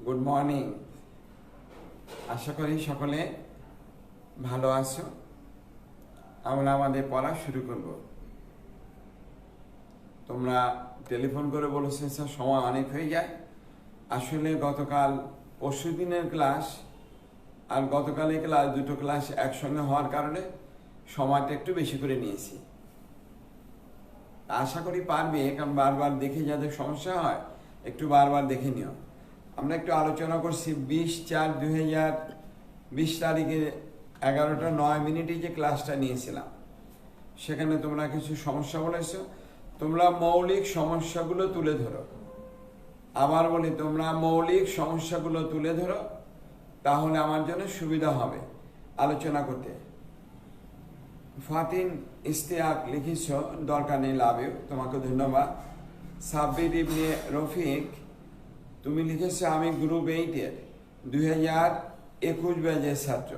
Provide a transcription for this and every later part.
Good morning. আশা করি সকলে ভালো আছো। আমরা আমাদের পড়া শুরু করব। তোমরা টেলিফোন করে বলেছো স্যার সময় অনেক হয়ে যায়। আসলে গতকাল পরশু দিনের ক্লাস আর গতকালের ক্লাস, দুটো ক্লাস একসঙ্গে হওয়ার কারণে সময়টা একটু বেশি করে নিয়েছি। আশা করি পারবে, কারণ বারবার দেখে যাদের সমস্যা হয় একটু বারবার দেখে নিও। আমরা একটু আলোচনা করছি 20/4/2020 তারিখে 11:09 যে ক্লাসটা নিয়েছিলাম, সেখানে তোমরা কিছু সমস্যা বলেছো। তোমরা মৌলিক সমস্যাগুলো তুলে ধরো। আবার বলি, তোমরা মৌলিক সমস্যাগুলো তুলে ধরো, তাহলে আমার জন্য সুবিধা হবে আলোচনা করতে। ফাতিন ইস্তিয়াক লিখিস, দরকার নেই, লাভ ইউ, তোমাকে ধন্যবাদ। সাব্বির ইবনে রফিক তুমি লিখেছো আমি গ্রুপ 8-এর 2021 ব্যাচের ছাত্র।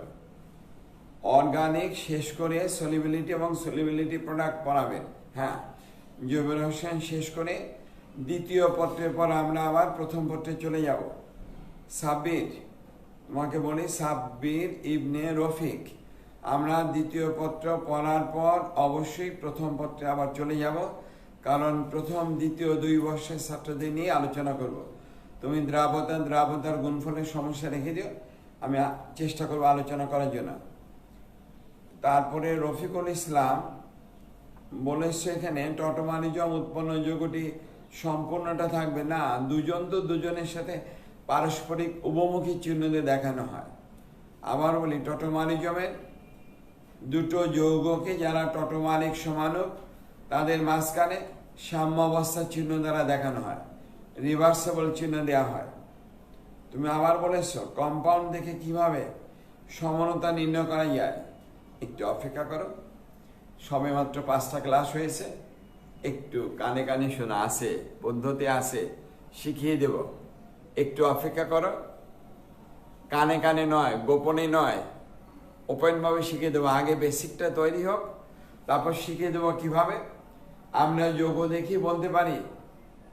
অর্গানিক শেষ করে সলিবিলিটি এবং সলিবিলিটি প্রোডাক্ট পড়াবেন। হ্যাঁ, জুবের হোসেন শেষ করে দ্বিতীয় পত্রের পর আমরা আবার প্রথম পত্রে চলে যাব। সাব্বির, তোমাকে বলি সাব্বির ইবনে রফিক, আমরা দ্বিতীয় পত্র পড়ার পর অবশ্যই প্রথম পত্রে আবার চলে যাব, কারণ প্রথম দ্বিতীয় 2 বর্ষের ছাত্রদের নিয়ে আলোচনা করব। তুমি দ্রাবতার গুণফলের সমস্যা রেখে দিও, আমি চেষ্টা করবো আলোচনা করার জন্য। তারপরে রফিকুল ইসলাম বলেছে এখানে টটোমানিজম উৎপন্ন যৌগটি সম্পূর্ণটা থাকবে না, দুজন তো দুজনের সাথে পারস্পরিক উভমুখী চিহ্ন দিয়ে দেখানো হয়। আবার বলি, টটোমানিজমের দুটো যৌগকে যারা টটোমানিক সমানুক তাদের মাঝখানে সাম্যাবস্থার চিহ্ন দ্বারা দেখানো হয়, রিভার্সেবল চিহ্ন দেওয়া হয়। তুমি আবার বলেছো কম্পাউন্ড দেখে কিভাবে সমানতা নির্ণয় করা যায়। একটু অপেক্ষা করো, সবে মাত্র 5টা ক্লাস হয়েছে, একটু কানে কানে শোনা আছে, পদ্ধতি আছে, শিখিয়ে দেব। একটু অপেক্ষা করো, কানে কানে নয়, গোপনে নয়, ওপেনভাবে শিখিয়ে দেবো। আগে বেসিকটা তৈরি হোক, তারপর শিখিয়ে দেবো কিভাবে আমরা যৌগ দেখি বলতে পারি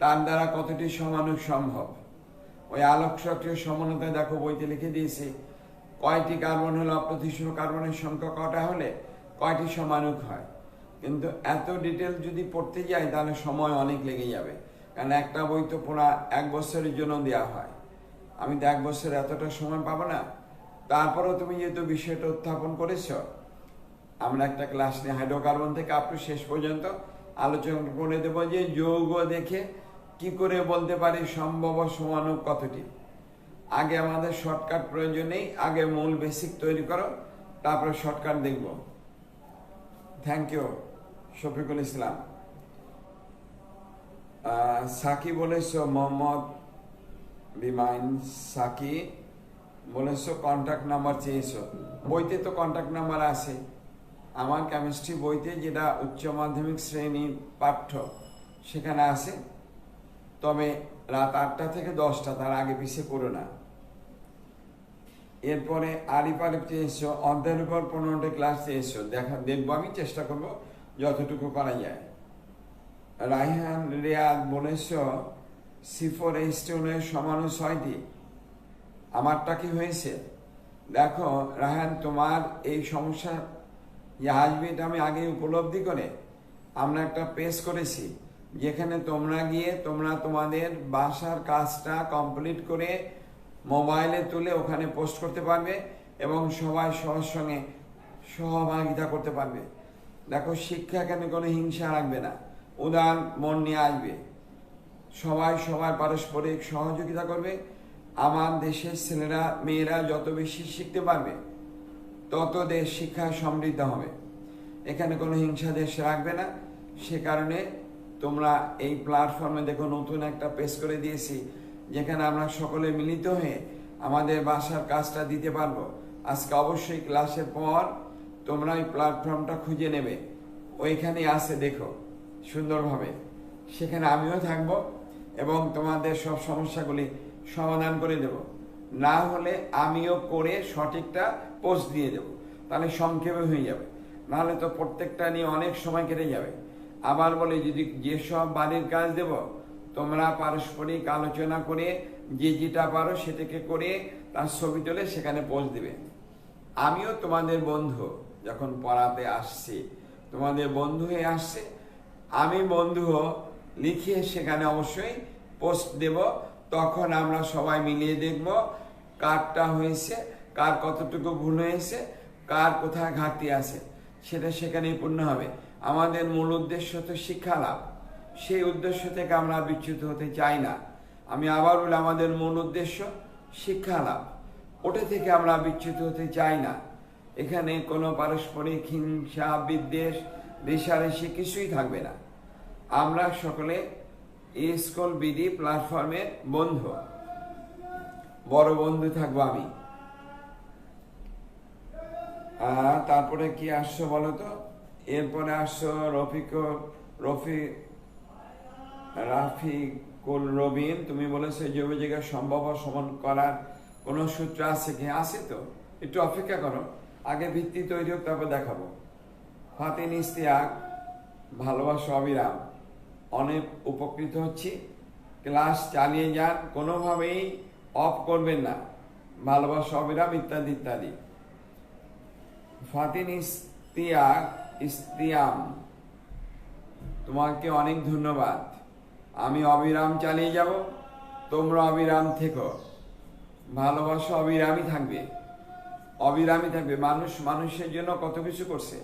তার দ্বারা কতটি সমানুক সম্ভব। ওই আলোক সক্রিয় সমানতায় দেখো বইতে লিখে দিয়েছি কয়টি কার্বন হলে অপ্রতিসম কার্বনের সংখ্যা কটা হলে কয়টি সমানুক হয়। কিন্তু এত ডিটেল যদি পড়তে যাই তাহলে সময় অনেক লেগে যাবে, কারণ একটা বই তো পড়া 1 বছরের জন্য দেওয়া হয়। আমি তো 1 বছর এতটা সময় পাবো না। তারপরেও তুমি যেহেতু বিষয়টা উত্থাপন করেছ, আমরা একটা ক্লাস নিয়ে হাইড্রোকার্বন থেকে আপ টু শেষ পর্যন্ত আলোচনা করে দেবো যে যৌগ দেখে কি করে বলতে পারি সম্ভব সমানুক কতটি। আগে আমাদের শর্টকাট প্রয়োজন নেই, আগে মূল বেসিক তৈরি করো, তারপরে শর্টকাট দেখব। Thank you Shafiqul Islam. সাকি বলেছ, মোহাম্মদ বিমাইন সাকি বলেছ কন্ট্যাক্ট নাম্বার চেয়েছ। বইতে তো কন্ট্যাক্ট নাম্বার আছে, আমার কেমিস্ট্রি বইতে যেটা উচ্চ মাধ্যমিক শ্রেণীর পাঠ্য সেখানে আছে, তবে রাত 8টা থেকে 10টা, তার আগে পিছিয়ে করো না। এরপরে আরিফ চেয়েছো, অর্ধের উপর 15টা ক্লাস চেয়েছো, দেখবো, আমি চেষ্টা করব যতটুকু করা যায়। রাইহান রিয়াদ বলেছ C4H12 সমাণু 6টি। আমারটা কি হয়েছে দেখো রায়হান, তোমার এই সমস্যা আসবে এটা আমি আগে উপলব্ধি করে আমরা একটা পেজ করেছি, যেখানে তোমরা গিয়ে তোমরা তোমাদের বাসার কাজটা কমপ্লিট করে মোবাইলে তুলে ওখানে পোস্ট করতে পারবে এবং সবাই সবার সঙ্গে সহভাগিতা করতে পারবে। দেখো, শিক্ষা এখানে কোনো হিংসা রাখবে না, উদার মন নিয়ে আসবে, সবাই সবার পারস্পরিক সহযোগিতা করবে। আমার দেশের ছেলেরা মেয়েরা যত বেশি শিখতে পারবে তত দেশ শিক্ষায় সমৃদ্ধ হবে। এখানে কোনো হিংসা দেশ রাখবে না। সে কারণে তোমরা এই প্ল্যাটফর্মে দেখো নতুন একটা পেজ করে দিয়েছি, যেখানে আমরা সকলে মিলিত হয়ে আমাদের বাসার কাজটা দিতে পারবো। আজকে অবশ্যই ক্লাসের পর তোমরা ওই প্ল্যাটফর্মটা খুঁজে নেবে, ওইখানে আছে, দেখো সুন্দরভাবে। সেখানে আমিও থাকবো এবং তোমাদের সব সমস্যাগুলি সমাধান করে দেব। না হলে আমিও করে সঠিকটা পোস্ট দিয়ে দেব, তাহলে সংক্ষেপে হয়ে যাবে। নাহলে তো প্রত্যেকটা নিয়ে অনেক সময় কেটে যাবে। আবার বলে, যদি যেসব বাড়ির কাজ দেব তোমরা পারস্পরিক আলোচনা করে যে যেটা পারো সেটাকে করে তার ছবি তুলে সেখানে পোস্ট দিবে। আমিও তোমাদের বন্ধু, যখন পড়াতে আসছি তোমাদের বন্ধু হয়ে আসছে, আমি বন্ধু লিখে সেখানে অবশ্যই পোস্ট দেব। তখন আমরা সবাই মিলিয়ে দেখব কারটা হয়েছে, কার কতটুকু ভুল হয়েছে, কার কোথায় ঘাটতি আছে, সেটা সেখানেই পূর্ণ হবে। আমাদের মূল উদ্দেশ্য তো শিক্ষা লাভ, সেই উদ্দেশ্য থেকে আমরা বিচ্যুত হতে চাই না। আমি আবার বলি, আমাদের মূল উদ্দেশ্য শিক্ষা লাভ, ওটা থেকে আমরা বিচ্যুত হতে চাই না। এখানে কোনো পারস্পরিক হিংসা, বিদ্বেষ, রেষারেষি কিছুই থাকবে না। আমরা সকলে স্কুল বিডি প্ল্যাটফর্মের বন্ধু, বড় বন্ধু থাকবো আমি। তারপরে কি আসছো বলো তো? এরপরে আসছো রাফিকুল রবিন। তুমি বলেছো জৈব জায়গা সম্ভব সমান করার কোন সূত্র আছে কি? আছে তো, একটু অপেক্ষা করো, আগে ভিত্তি তৈরি হোক, তারপর দেখাবো। ফাতিন ইস্তিয়াক, ভালোবাসা অবিরাম, অনেক উপকৃত হচ্ছি। ক্লাস চালিয়ে যান, কোনোভাবেই অফ করবেন না। ভালোবাসা অবিরাম ইত্যাদি ইত্যাদি। ফাতিন ইস্তিয়াম, তোমাকে অনেক ধন্যবাদ। আমি অবিরাম চালিয়ে যাব, তোমরা অবিরাম থেকো। ভালোবাসা অবিরামই থাকবে, অবিরামই থাকবে। মানুষ মানুষের জন্য কত কিছু করছে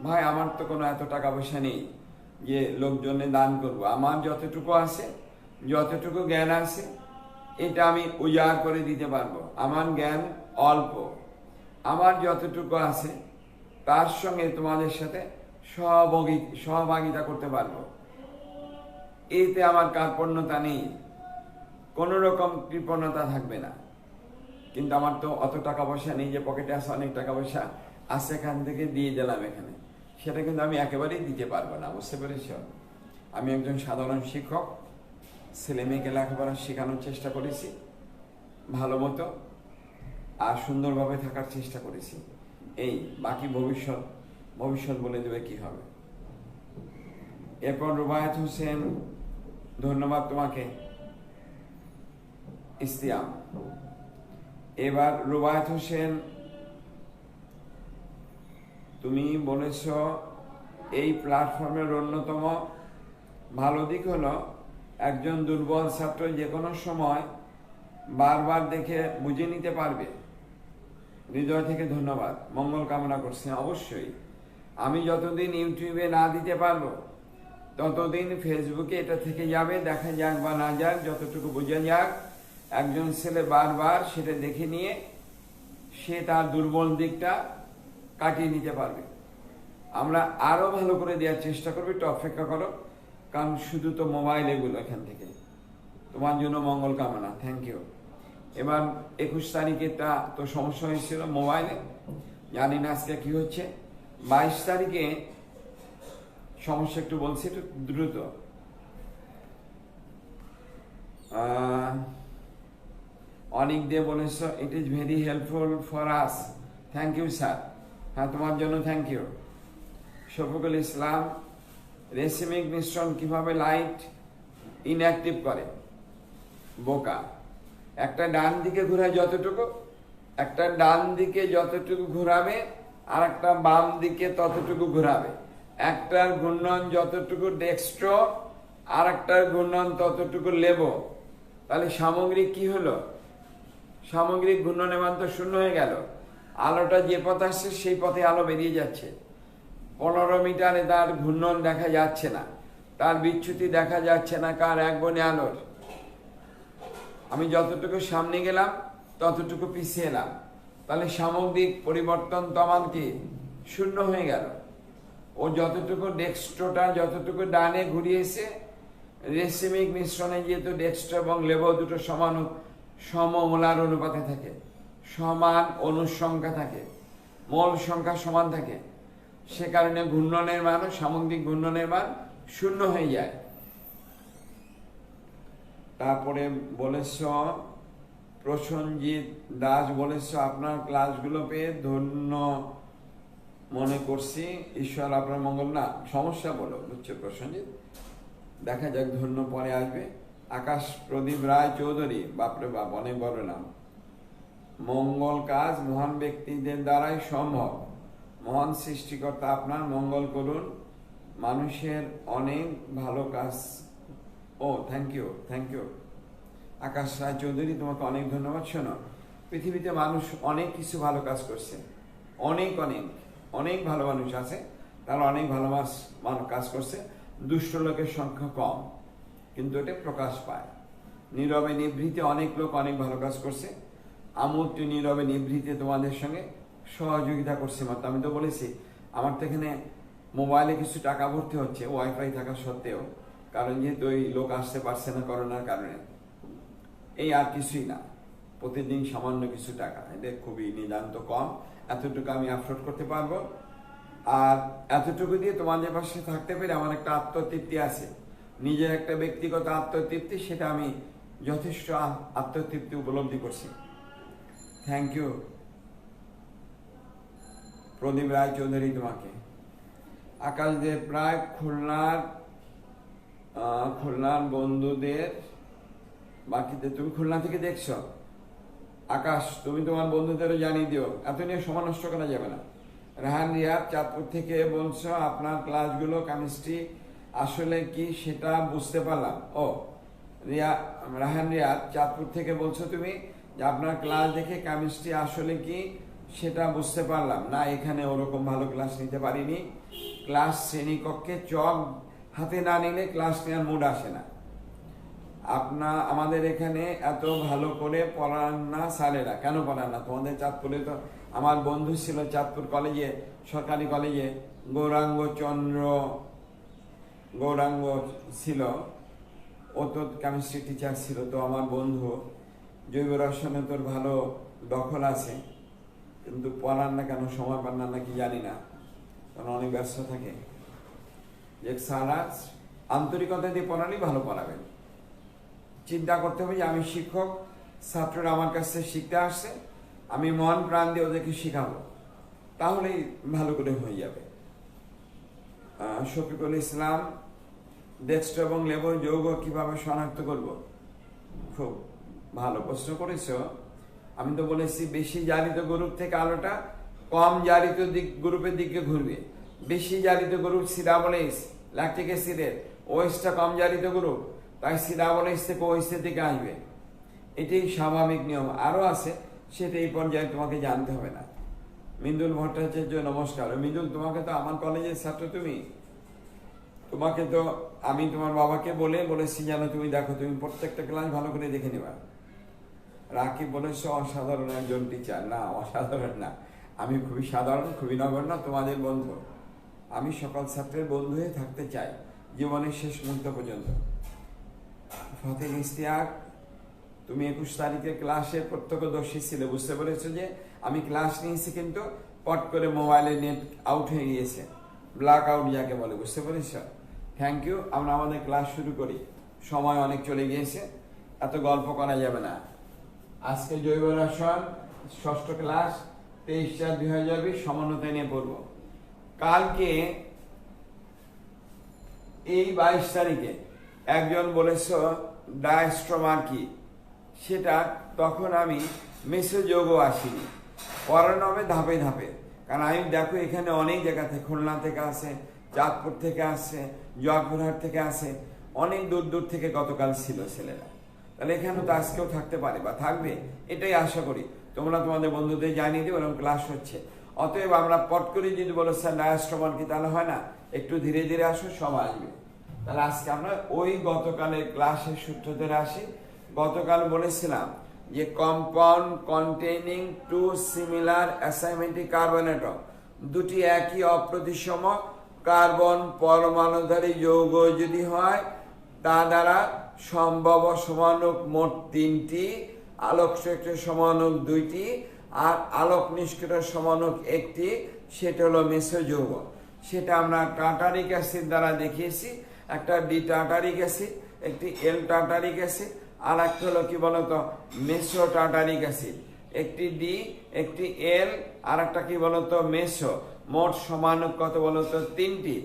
ভাই। আমার তো কোনো এত টাকা পয়সা নেই যে লোকজনে দান করব। আমার যতটুকু আছে, যতটুকু জ্ঞান আছে, এটা আমি উজাড় করে দিতে পারবো। আমার জ্ঞান অল্প, আমার যতটুকু আছে তার সঙ্গে তোমাদের সাথে সহভাগিতা করতে পারবো। এতে আমার কার্পণ্যতা নেই, কোনো রকম কৃপণতা থাকবে না। কিন্তু আমার তো অত টাকা পয়সা নেই যে পকেটে আছে অনেক টাকা পয়সা আছে এখান থেকে দিয়ে দিলাম এখানে, সেটা কিন্তু আমি একেবারেই দিতে পারবো না। বুঝতে পেরেছ? আমি একজন সাধারণ শিক্ষক, ছেলে মেয়েকে লেখাপড়া শেখানোর চেষ্টা করেছি ভালো মতো, আর সুন্দরভাবে থাকার চেষ্টা করেছি। এই বাকি ভবিষ্যৎ বলে দেবে কি হবে। এরপর রুবায়েত হোসেন, ধন্যবাদ তোমাকে ইস্তিয়াম। এবার রুবায়েত হোসেন, তুমি বলেছ এই প্ল্যাটফর্মের অন্যতম ভালো দিক হলো একজন দুর্বল ছাত্র যে কোনো সময় বারবার দেখে বুঝে নিতে পারবে। হৃদয় থেকে ধন্যবাদ, মঙ্গল কামনা করছি। অবশ্যই আমি যতদিন ইউটিউবে না দিতে পারবো ততদিন ফেসবুকে এটা থেকে যাবে, দেখা যাক বা না যাক, যতটুকু বোঝা যাক। একজন ছেলে বারবার সেটা দেখে নিয়ে সে তার দুর্বল দিকটা কাটিয়ে নিতে পারবে। আমরা আরো ভালো করে দেওয়ার চেষ্টা করবো, একটু অপেক্ষা করো, কারণ শুধু তো মোবাইল এগুলো এখান থেকে। তোমার জন্য মঙ্গল কামনা, থ্যাংক ইউ। এবার 21 তারিখেটা তো সমস্যা হয়েছিল মোবাইলে, জানি না আজকে কি হচ্ছে। 22 তারিখে সমস্যা একটু বলছি, একটু দ্রুত। অনেক দিয়ে বলেছ it is very helpful for us, thank you sir. হ্যাঁ, তোমার জন্য thank you. Shafiqul Islam, racemic মিশ্রণ কিভাবে লাইট ইনঅ্যাক্টিভ করে? বোকা, একটা ডান দিকে ঘোরা যতটুকু, একটা ডান দিকে যতটুকু ঘোরাবে আর একটা বাম দিকে ততটুকু ঘোরাবে। একটার ঘূর্ণন যতটুকু ডেক্সট্রো আর একটার ঘূর্ণন ততটুকু লেবো, তাহলে সামগ্রিক কি হলো? সামগ্রিক ঘূর্ণনের মান তো শূন্য হয়ে গেল। আলোটা যে পথে আসছে সেই পথে আলো বেরিয়ে যাচ্ছে। 15 মিটারে তার ঘূর্ণন দেখা যাচ্ছে না, তার বিচ্যুতি দেখা যাচ্ছে না। কার? এক বনে আলোর। আমি যতটুকু সামনে গেলাম ততটুকু পিছিয়ে এলাম, তাহলে সামগ্রিক পরিবর্তন তো আমার কি শূন্য হয়ে গেল। ও যতটুকু ডেক্সট্রোটা যতটুকু ডানে ঘুরিয়েছে, রেসিমিক মিশ্রণে যেহেতু ডেক্সট্রো এবং লেবো দুটো সমমোলার অনুপাতে থাকে, সমান অনুসংখ্যা থাকে, মোল সংখ্যা সমান থাকে, সে কারণে ঘূর্ণনের মান, সামগ্রিক ঘূর্ণনের মান শূন্য হয়ে যায়। তারপরে বলেছ প্রসঞ্জিৎ দাস, বলেছ আপনার ক্লাসগুলো পেয়ে ধন্য মনে করছি, ঈশ্বর আপনার মঙ্গল। না সমস্যা বলো, বুঝছো প্রসঞ্জিৎ? দেখা যাক, ধন্য পরে আসবে। আকাশ প্রদীপ রায় চৌধুরী, বাপরে বাপ, অনেক বড় নাম। মঙ্গল কাজ মহান ব্যক্তিদের দ্বারাই সম্ভব। মহান সৃষ্টিকর্তা আপনার মঙ্গল করুন, মানুষের অনেক ভালো কাজ। ও থ্যাংক ইউ আকাশ রায় চৌধুরী, তোমাকে অনেক ধন্যবাদ। শোনো, পৃথিবীতে মানুষ অনেক কিছু ভালো কাজ করছে, অনেক অনেক অনেক ভালো মানুষ আছে, তারা অনেক ভালো কাজ করছে। দুষ্ট লোকের সংখ্যা কম, কিন্তু এটা প্রকাশ পায়। নীরবে নিভৃতে অনেক লোক অনেক ভালো কাজ করছে। আমূর্তি নীরবে নিভৃতে তোমাদের সঙ্গে সহযোগিতা করছে। মাত্র আমি তো বলেছি, আমার তো এখানে মোবাইলে কিছু টাকা ভর্তি হচ্ছে ওয়াইফাই থাকা সত্ত্বেও, কারণ যেহেতু ওই লোক আসতে পারছে না করোনার কারণে। এই আর কিছুই না, প্রতিদিন সামান্য কিছু টাকা, এটা খুবই নিতান্ত কম। এতটুকু আমি আফসোস করতে পারবো, আর এতটুকু দিয়ে তোমাদের পাশে থাকতে পেরে আমার একটা আত্মতৃপ্তি আছে, নিজের একটা ব্যক্তিগত আত্মতৃপ্তি, সেটা আমি যথেষ্ট আত্মতৃপ্তি উপলব্ধি করছি। থ্যাংক ইউ প্রদীপ রায় চৌধুরী তোমাকে। আকাশ দেব প্রায় খুলনার বন্ধুদের বাকিতে, তুমি খুলনা থেকে দেখছো। আকাশ, তুমি তোমার বন্ধুদেরও জানিয়ে দিও, এত নিয়ে সময় নষ্ট করা যাবে না। রাহান রিয়াদ চাঁদপুর থেকে বলছো আপনার ক্লাসগুলো কেমিস্ট্রি আসলে কি সেটা বুঝতে পারলাম। ও রাহান রিয়াদ চাঁদপুর থেকে বলছো তুমি যে আপনার ক্লাস দেখে কেমিস্ট্রি আসলে কি সেটা বুঝতে পারলাম না। এখানে ওরকম ভালো ক্লাস নিতে পারিনি। ক্লাস শ্রেণীকক্ষে চক হাতে না নিলে ক্লাস নেওয়ার মুড আসে না। আমাদের এখানে এত ভালো করে পড়ান না স্যারেরা। কেন পড়ান না? তোমাদের চাঁদপুরে তো আমার বন্ধু ছিল চাঁদপুর কলেজে, সরকারি কলেজে, গৌরাঙ্গ ছিল, ও তো কেমিস্ট্রি টিচার ছিল। তো আমার বন্ধু, জৈব রসায়নে তোর ভালো দখল আছে, কিন্তু পড়ান না কেন, সময় পান না নাকি জানি না, কারণ অনেক ব্যস্ত থাকে। যে সারা আন্তরিকতা দিয়ে পড়ালেই ভালো পড়াবেন। চিন্তা করতে হবে যে আমি শিক্ষক, ছাত্ররা আমার কাছ থেকে শিখতে আসছে, আমি মন প্রাণ দিয়ে ওদেরকে শিখাবো, তাহলেই ভালো করে হয়ে যাবে। শফিকুল ইসলাম, ডেক্সট এবং লেবো যৌগ কিভাবে শনাক্ত করব? খুব ভালো প্রশ্ন করেছ। আমি তো বলেছি বেশি জারিত গ্রুপ থেকে আলোটা কম জারিত গ্রুপের দিকে ঘুরবে। বেশি জারিত গ্রুপ সিডাবলেস, ল্যাকটিক অ্যাসিডের ওএসটা কম জারিত গ্রুপ, তাই সিডাবলেস থেকে ওএসের দিকে আসবে। এটাই স্বাভাবিক নিয়ম। আরো আছে, সেটা এই পর্যায়ে তোমাকে জানতে হবে না। মৃদুল ভট্টাচার্য, নমস্কার। মৃদুল, তোমাকে তো আমার কলেজের ছাত্র, তোমাকে তো আমি তোমার বাবাকে বলেছি যেন তুমি দেখো, তুমি প্রত্যেকটা ক্লাস ভালো করে দেখে নেবা। রাকিব বলেছ অসাধারণ একজন টিচার। না, অসাধারণ না, আমি খুবই সাধারণ, খুবই নগণ্য, তোমাদের বন্ধু। আমি সকল ছাত্রের বন্ধু হয়ে থাকতে চাই জীবনের শেষ মুহূর্ত পর্যন্ত। ফতেহ ইশতিয়াক, তুমি 21 তারিখে ক্লাসের প্রত্যক্ষদর্শী ছিলে, বুঝতে পেরেছো যে আমি ক্লাস নিয়েছি কিন্তু পট করে মোবাইলে নেট আউট হয়ে গিয়েছে, ব্ল্যাক আউট যাকে বলে, বুঝতে পেরেছ? Thank you. আমরা আমাদের ক্লাস শুরু করি, সময় অনেক চলে গিয়েছে, এত গল্প করা যাবে না। আজকে জৈব রসায়ন ষষ্ঠ ক্লাস 23/4/2020 সমন্বয় নিয়ে পড়ব। কালকে এই 22 তারিখে একজন বলেছ ডায়াস্ট্রোমার কি, সেটা তখন আমি মেসোযোগ আসিনি, পড়ানো হবে ধাপে ধাপে। কারণ আমি দেখো এখানে অনেক জায়গা থেকে, খুলনা থেকে আসে, চাঁদপুর থেকে আসে, জয়পুরহাট থেকে আসে, অনেক দূর দূর থেকে গতকাল ছিল ছেলেরা। তাহলে এখানে তো আজকেও থাকতে পারে বা থাকবে, এটাই আশা করি। তোমরা তোমাদের বন্ধুদের জানিয়ে দিও এরকম ক্লাস হচ্ছে। অতএব আমরা পট করে যদি বলো স্যার ডায়াস্ট্রোমার কি, তাহলে হয় না, একটু ধীরে ধীরে আসো, সব আসবে। তাহলে আজকে আমরা ওই গতকালের ক্লাসের সূত্র ধরে আসি। গতকাল বলেছিলাম যে compound containing two similar asymmetric carbon atom, দুটি একই অপ্রতিসম কার্বন পরমাণুধারী যৌগ যদি হয়, তা দ্বারা সম্ভব সমানুক মোট 3টি, আলোক সমানুক 2টি, আর আলোক নিষ্ক্রিয় সমানুক 1টি, সেটা হলো মেসোযৌগ। সেটা আমরা টার্টারিক অ্যাসিড দ্বারা দেখিয়েছি। একটা ডি টার্টারিক অ্যাসিড, একটি এল টার্টারিক অ্যাসিড, আর একটা হলো কি বলতো মেসো টার্টারিক অ্যাসিড। একটি ডি, একটি এল, আর একটা কি বলতো মেসো। মোট সমানুক কত বলতো? 3টি।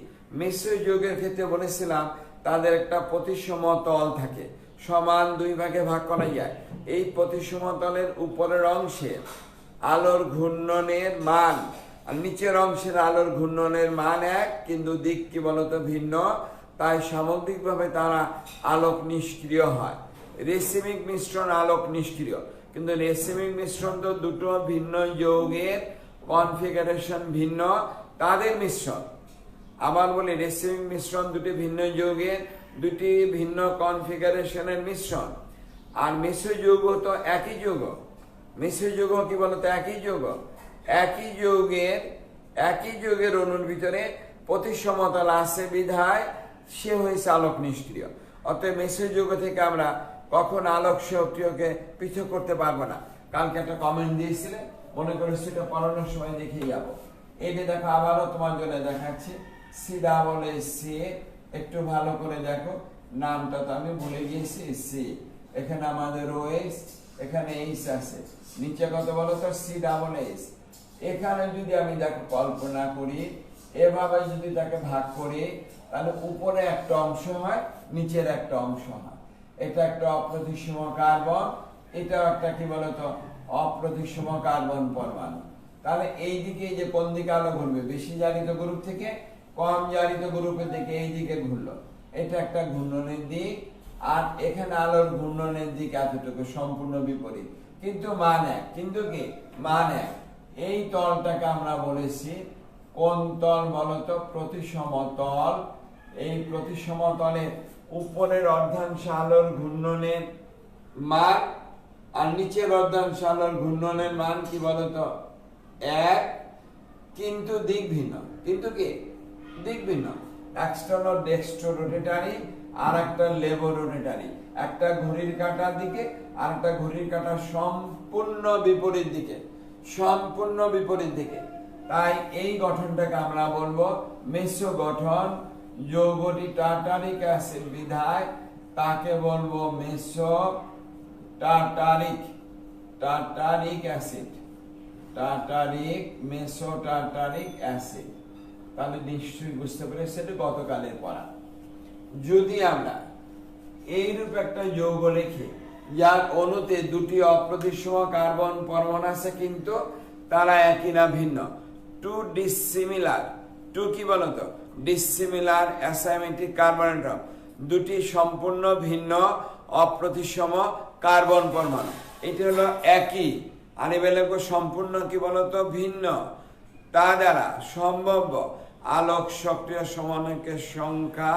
মেসো যৌগের ক্ষেত্রে বলেছিলাম তাদের একটা প্রতিসম তল থাকে, সমান দুই ভাগে ভাগ করা যায়। এই প্রতিসম তলের উপরের অংশে আলোর ঘূর্ণনের মান আর নিচের অংশের আলোর ঘূর্ণনের মান এক, কিন্তু দিক কি বলতো ভিন্ন, তাই সামগ্রিকভাবে তারা আলোক নিষ্ক্রিয় হয়। রেসিমিক মিশ্রণ আলোক নিষ্ক্রিয়, কিন্তু রেসিমিক মিশ্রণ তো দুটো ভিন্ন যৌগের কনফিগারেশন ভিন্ন, তাদের মিশ্রণ। আবার বলি, রেসিমিক মিশ্রণ দুটি ভিন্ন যৌগের দুটি ভিন্ন কনফিগারেশনের মিশ্রণ। আর মিশ্র যৌগ তো একই যৌগ। মিশ্র যৌগ কি বলতো একই যৌগ। একই যৌগের অণুর ভিতরে প্রতিসমতল আছে বিধায় সে হয়েছে আলোক নিষ্ক্রিয়। অতএব মিশ্র যৌগ থেকে আমরা কখন আলোক সক্রিয়কে পৃথক করতে পারবো না। কালকে একটা কমেন্ট দিয়েছিলে, মনে করে সেটা পড়ানোর সময় দেখিয়ে যাবো। এটা দেখো, আবারও তোমার জন্য দেখাচ্ছি। সি, একটু ভালো করে দেখো, নামটা তো আমি ভুলে গিয়েছি। সি, এখানে আমাদের ওএস, এখানে এইচ আছে, নিচে কত বলো তো COOH। এখানে যদি আমি দেখো কল্পনা করি, এভাবে যদি তাকে ভাগ করি, তাহলে উপরে একটা অংশ হয়, নিচের একটা অংশ হয়। এটা একটা অপ্রতিসম কার্বন, এটাও একটা কি বলতো অপ্রতিসম কার্বন পরমাণু। তাহলে এই দিকে যে কোন দিকে আলো ঘুরবে, বেশি জারিত গ্রুপ থেকে কম জারিত গ্রুপের দিকে এই দিকে ঘুরলো, এটা একটা ঘূর্ণনের দিক। আর এখানে আলোর ঘূর্ণনের দিক এতটুকু, সম্পূর্ণ বিপরীত, কিন্তু মান এক। কিন্তু কি মান এক। এই তলটাকে আমরা বলেছি কোন তল বলতো প্রতিসমতল। এই প্রতিসমতলের উপরের অর্ধাংশ আলোর ঘূর্ণনের মান আর নিচের অর্ধাংশ আলোর ঘূর্ণনের মান কি বলতো এক, কিন্তু দিক ভিন্ন। কিন্তু কি দিক ভিন্ন। একটা হলো ডেক্সট্রোরোটেটারি আর একটা লেবোরোটেটারি, একটা ঘড়ির কাঁটার দিকে আর একটা ঘড়ির কাঁটার সম্পূর্ণ বিপরীত দিকে, সম্পূর্ণ বিপরীত দিকে। তাই এই গঠনটাকে আমরা বলবো মেসো গঠন। যৌগটি টার্টারিক অ্যাসিড বিধায় তাকে বলবো মেসো টার্টারিক অ্যাসিড, মেসো টার্টারিক অ্যাসিড। তাহলে নিশ্চয়ই বুঝতে পেরে সেটা গতকালের পড়া। যদি আমরা এইরূপ একটা যৌগ লিখি যার অণুতে দুটি অপ্রতিসম কার্বন পরমাণু আছে, কিন্তু তারা একই না ভিন্ন, টু ডিসিমিলার, টু কি বলতো ডিসিমিলার অ্যাসাইমেট্রিক কার্বন অ্যাটম, দুটি সম্পূর্ণ ভিন্ন অপ্রতিসম কার্বন পরমাণু। এটি হলো একই, আনিবেলক সম্পূর্ণ কি বলতো ভিন্ন। তা দ্বারা সম্ভাব্য আলোক সক্রিয় সমন্বয়কের সংখ্যা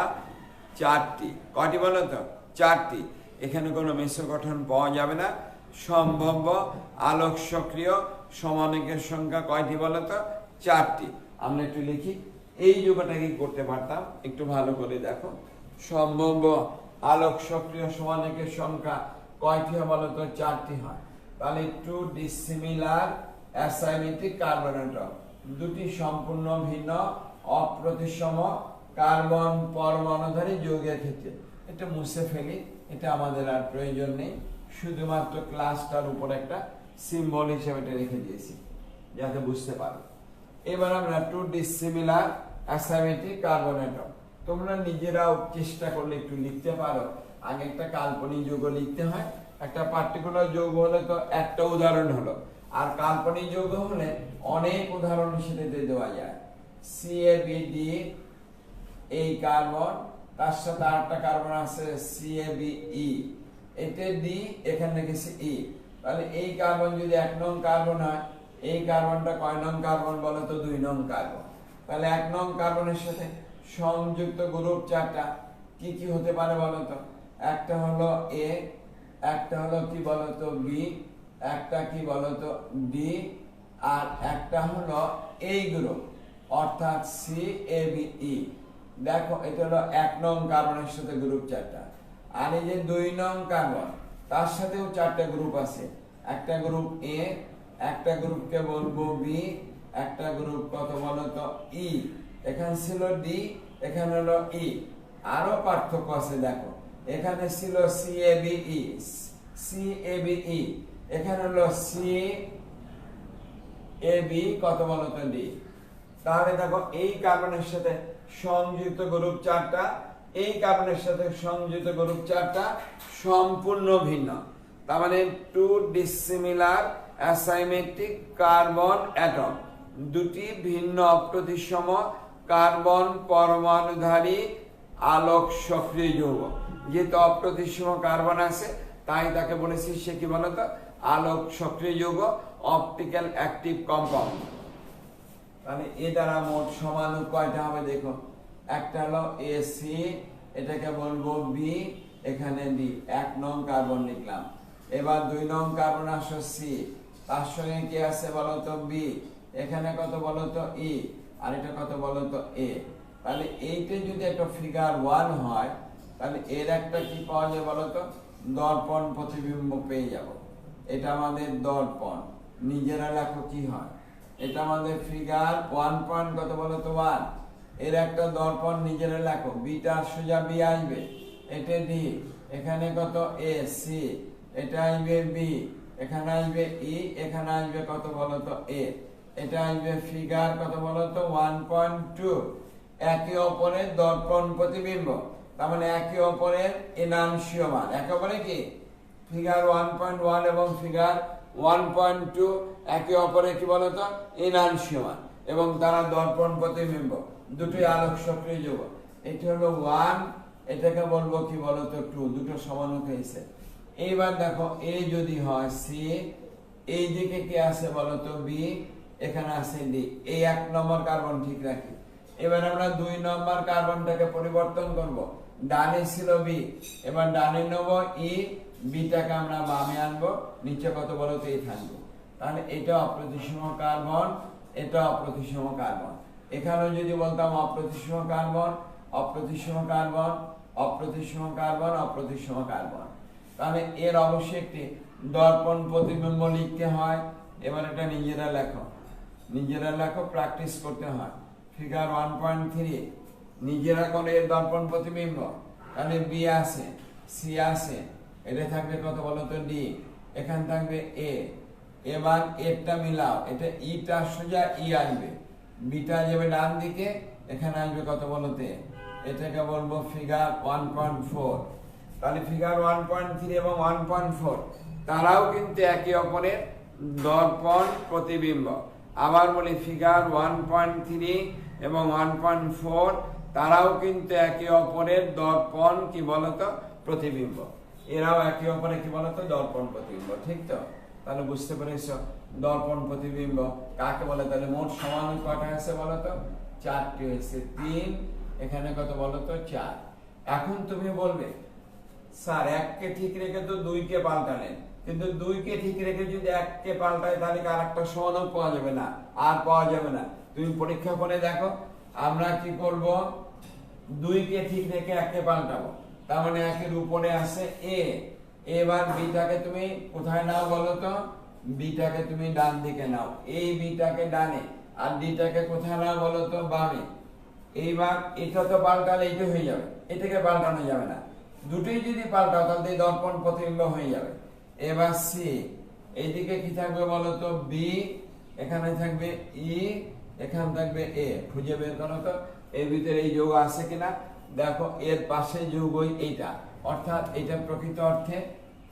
4টি। কয়টি বলতো 4টি। এখানে কোনো মিশ্র গঠন পাওয়া যাবে না। সম্ভাব্য আলোক সক্রিয় সমন্বয়কের সংখ্যা কয়টি বলতো 4টি। আমরা একটু লিখি, এই যৌগটা কি করতে পারতাম, একটু ভালো করে দেখো। সম্ভাব্য আলোক সক্রিয় সমন্বয়কের সংখ্যা কয়টি হয় বলতো 4টি হয়। তাহলে টু ডিসিমিলার অ্যাসাইমেট্রিক কার্বন অ্যাটম, দুটি সম্পূর্ণ ভিন্ন অপ্রতিসম কার্বন পরমাণুধারী যৌগের ক্ষেত্রে। এটা মুছে ফেলি, এটা আমাদের আর প্রয়োজন নেই, শুধুমাত্র ক্লাসটার উপর একটা সিম্বল হিসেবে এটা রেখে দিয়েছি যাতে বুঝতে পারো। এবার আমরা টু ডিসিমিলার অ্যাসাইমেট্রিক কার্বন অ্যাটম, তোমরা নিজেরাও চেষ্টা করলে একটু লিখতে পারো। আগে একটা কাল্পনিক যৌগ লিখতে হয়, একটা পার্টিকুলার যৌগ হলে তো একটা উদাহরণ হলো, আর কাল্পনিক যৌগ হলে অনেক উদাহরণ সেটাতে দেওয়া যায়। CABD এই কার্বন, তার সাথে আরেকটা কার্বন আছে CABE, এটা ডি, এখানে লিখেছি ই। তাহলে এই কার্বন যদি 1 নং কার্বন হয়, এই কার্বনটা কয় নং কার্বন বলো তো 2 নং কার্বন। তাহলে 1 নং কার্বনের সাথে সংযুক্ত গ্রুপ 4টা কি কি হতে পারে বলো তো? একটা হলো এ, একটা হলো কি বলতো বি, একটা কি বলতো ডি, আর একটা হলো এই গ্রুপ অর্থাৎ CABE। দেখো এটা হলো 1 নং কার্বনের সাথে গ্রুপ 4টা। আর এই যে 2 নং কার্বন, তার সাথেও 4টা গ্রুপ আছে। একটা গ্রুপ এ, একটা গ্রুপকে বলবো বি, একটা গ্রুপ কত বলতো ই। এখানে ছিল ডি, এখানে হলো ই। আরো পার্থক্য আছে দেখো, এখানে ছিল CABE, এখানে হলো CAB কত বলতো ডি। তাহলে দেখো এই কার্বনের সাথে সংযুক্ত গ্রুপ 4টা, এই কার্বনের সাথে সংযুক্ত গ্রুপ চারটা সম্পূর্ণ ভিন্ন। তার মানে টু ডিসিমিলার অ্যাসাইমেট্রিক কার্বন অ্যাটম, দুটি ভিন্ন অপ্রতিসম কার্বন পরমাণুধারী আলোক সক্রিয় যৌগ। যেহেতু অপ্রতিসম কার্বন আছে তাই তাকে বলেছি সে কি বলতো আলোক সক্রিয় যৌগ, অপটিক্যাল অ্যাক্টিভ কম্পাউন্ড। তাহলে এ দ্বারা মোট সমাণু কয়টা হবে দেখো, একটা হলো এসি, এটাকে বলবো বি, এখানে ডি, 1 নং কার্বন লিখলাম। এবার 2 নং কার্বন আসো সি, তার সঙ্গে কি আছে বলতো বি, এখানে কত বলতো ই, আর এটা কত বলতো এ। তাহলে এইটা যদি একটা ফিগার 1 হয় তাহলে এর একটা কি পাওয়া যায় বলতো দর্পণ প্রতিবিম্ব পেয়ে যাব। এটা আমাদের দর্পণ, নিজেরা লেখো কি হয়, এটা আমাদের ফিগার 1 পয়েন্ট কত বলতো 1, এর একটা দর্পণ নিজেরা লেখো, বিটার সোজা বি আসবে, এটা ডি, এখানে কত এ সি, এটা আসবে বি, এখানে আসবে ই, এখানে আসবে কত বলতো এ, এটা আসবে ফিগার কত বলতো 1.2। একে অপরের দর্পণ প্রতিবিম্ব, তার মানে একে অপরের এনাংশীয়মান, একে অপরে কি ফিগার 1.1 এবং ফিগার 1.2 একে অপরে কি বলতো এনাংশীয়মান এবং তারা দর্পণ প্রতিবিম্ব, দুটোই আলোক সক্রিয় যৌগ। এটা হলো 1, এটাকে বলবো কি বলতো 2, দুটো সমানুক হয়েছে। এইবার দেখো এ যদি হয় সি, এই দিকে কি আছে বলতো বি, এখানে আছে ডি, এই 1 নম্বর কার্বন ঠিক রাখি। এবার আমরা 2 নম্বর কার্বনটাকে পরিবর্তন করব, ডানে ছিল বি, এবার ডানে নেব ই, বিটাকে আমরা বামে আনবো, নিচে কত বলতো এই থাকবে। তাহলে এটা অপ্রতিসম কার্বন, এটা অপ্রতিসম কার্বন। এখানেও যদি বলতাম অপ্রতিসম কার্বন, অপ্রতিসম কার্বন, অপ্রতিসম কার্বন, অপ্রতিসম কার্বন, তাহলে এর অবশ্যই একটি দর্পণ প্রতিবিম্ব লিখতে হয়। এবার এটা নিজেরা লেখো, নিজেরা লেখো, প্র্যাকটিস করতে হয়। ফিগার 1.3 নিজেরা করে এর দর্পণ প্রতিবিম্ব, তাহলে বি আছে, সি আছে, এটা থাকবে কত বলতো ডি, এখানে থাকবে এ। এবার এটা মিলাও, এটা ইটা সোজা ই আসবে, বিটা যাবে ডান দিকে, এখানে আসবে কত বলতে, এটাকে বলবো ফিগার 1.4। তাহলে ফিগার 1.3 এবং 1.4 তারাও কিন্তু একে অপরের দর্পণ প্রতিবিম্ব। আবার বলি ফিগার 1.3 এবং 1.4 তারাও কিন্তু একে অপরের দর্পণ কি বলতো প্রতিবিম্ব, এরাও একে অপরের কি বলতো দর্পণ প্রতিবিম্ব। ঠিক তো? তাহলে বুঝতে পেরেছো দর্পণ প্রতিবিম্ব কাকে বলে। তাহলে মোট সমাণু কয়টা আছে বলতো 4টি হয়েছে, 3, এখানে কত বলতো 4। এখন তুমি বলবে স্যার 1 কে ঠিক রেখে তো 2 কে পাল্টালেন, কিন্তু 2 কে ঠিক রেখে যদি 1 কে পাল্টায় তাহলে আর একটা সমাণু পাওয়া যাবে না, আর পাওয়া যাবে না। তুমি পরীক্ষা করে দেখো, আমরা কি করব 2 কে ঠিক রেখে 1 কে পাল্টাবো, তার মানে 1 এর উপরে আছে এ। এবার বিটাকে তুমি কোথায় নাও বলতো, বিটাকে তুমি ডান দিকে নাও, এই বিটাকে ডানে, আর ডিটাকে কোথায় নাও বলতো বামে। এইবার এটা তো পাল্টালে এটা হয়ে যাবে, এটাকে পাল্টানো যাবে না, দুটোই যদি পাল্টাও তাহলে দর্পণ প্রতিবিম্ব হয়ে যাবে। এবার সি, এইদিকে কি থাকবে বলতো বি, এখানে থাকবে ই, এখানে থাকবে এ। খুঁজে বের করো তো এর ভিতরে এই যৌগ আছে কিনা। দেখো এর পাশে যৌগই এইটা, অর্থাৎ এটা প্রকৃত অর্থে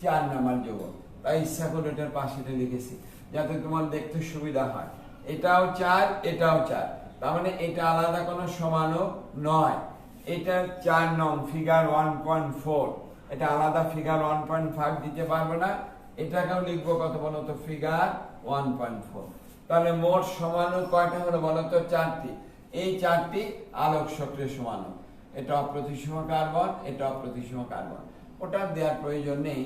4 নাম্বার যৌগ, তাই ইচ্ছা করে এটার পাশে লিখেছি যাতে তোমার দেখতে সুবিধা হয়। এটাও 4, এটাও 4, তার মানে এটা আলাদা কোনো সমাণু নয়। এটা 4 নং ফিগার 1.4, এটা আলাদা ফিগার 1.5 দিতে পারবে না, এটাকেও লিখবো কত বলতো ফিগার 1.4। তাহলে মোট সমাণু কয়টা হলো বলতো 4টি। এই 4টি আলোক সক্রিয় সমাণু, এটা অপ্রতিসম কার্বন, এটা অপ্রতিসম কার্বন। ওটা দেওয়ার প্রয়োজন নেই,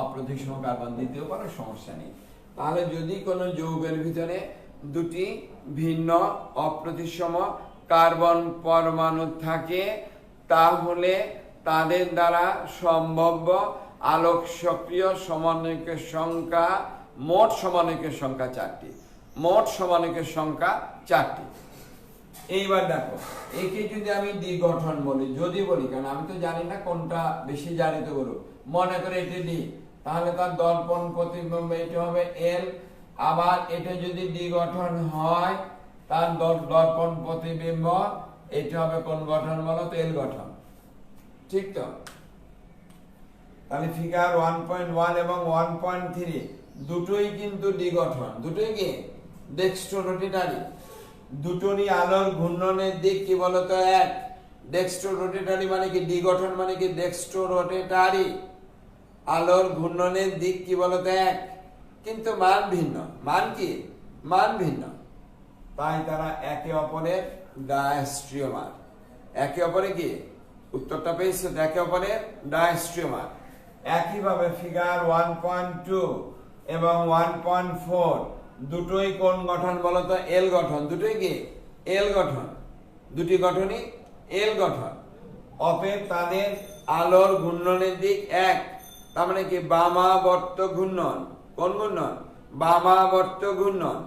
অপ্রতিসম কার্বন দিতেও পারো, সমস্যা নেই। তাহলে যদি কোনো যৌগের ভিতরে দুটি ভিন্ন অপ্রতিসম কার্বন পরমাণু থাকে তাহলে তাদের দ্বারা সম্ভাব্য আলোক সক্রিয় সমন্বয়কের সংখ্যা, মোট সমন্বয়কের সংখ্যা 4টি, মোট সমন্বয়কের সংখ্যা 4টি। এইবার দেখো একে যদি আমি ডি গঠন বলি, যদি বলি, কারণ আমি তো জানি না কোনটা বেশি জারিত গ্রুপ, মনে করে এটা ডি, তাহলে তার দর্পণ প্রতিবিম্ব এটা হবে এল। আবার এটা যদি ডি গঠন হয় তার দর্পণ প্রতিবিম্ব এটা হবে কোন গঠন বলো তো এল গঠন। ঠিক তো? তাহলে ফিগার 1.1 এবং 1.3 দুটোই কিন্তু দ্বিগঠন, দুটোই কি ডেক্সট্রোরোটেটারি। দুটোরই আলোর ঘূর্ণনের দিক কি বলতো এক। ডেক্সট্রোরোটেটারি মানে কি দ্বিগঠন, মানে কি ডেক্সট্রোরোটেটারি। আলোর ঘূর্ণনের দিক কি বলতো এক, কিন্তু মান ভিন্ন। মান কি? মান ভিন্ন। তাই তারা একে অপরের ডায়াস্ট্রিওমার। একে অপরে কি? উত্তরটা পেয়েছে, একে অপরের ডায়াস্ট্রিওমার। একইভাবে ফিগার 1.2 এবং 1.4 দুটোই কোন গঠন বলতো? এল গঠন। দুটোই কি এল গঠন, দুটি গঠনই এল গঠন। অতএব তাদের আলোর ঘূর্ণনের দিক এক, তার মানে কি বামাবর্ত ঘূর্ণন। কোন ঘূর্ণন? বামাবর্ত ঘূর্ণন।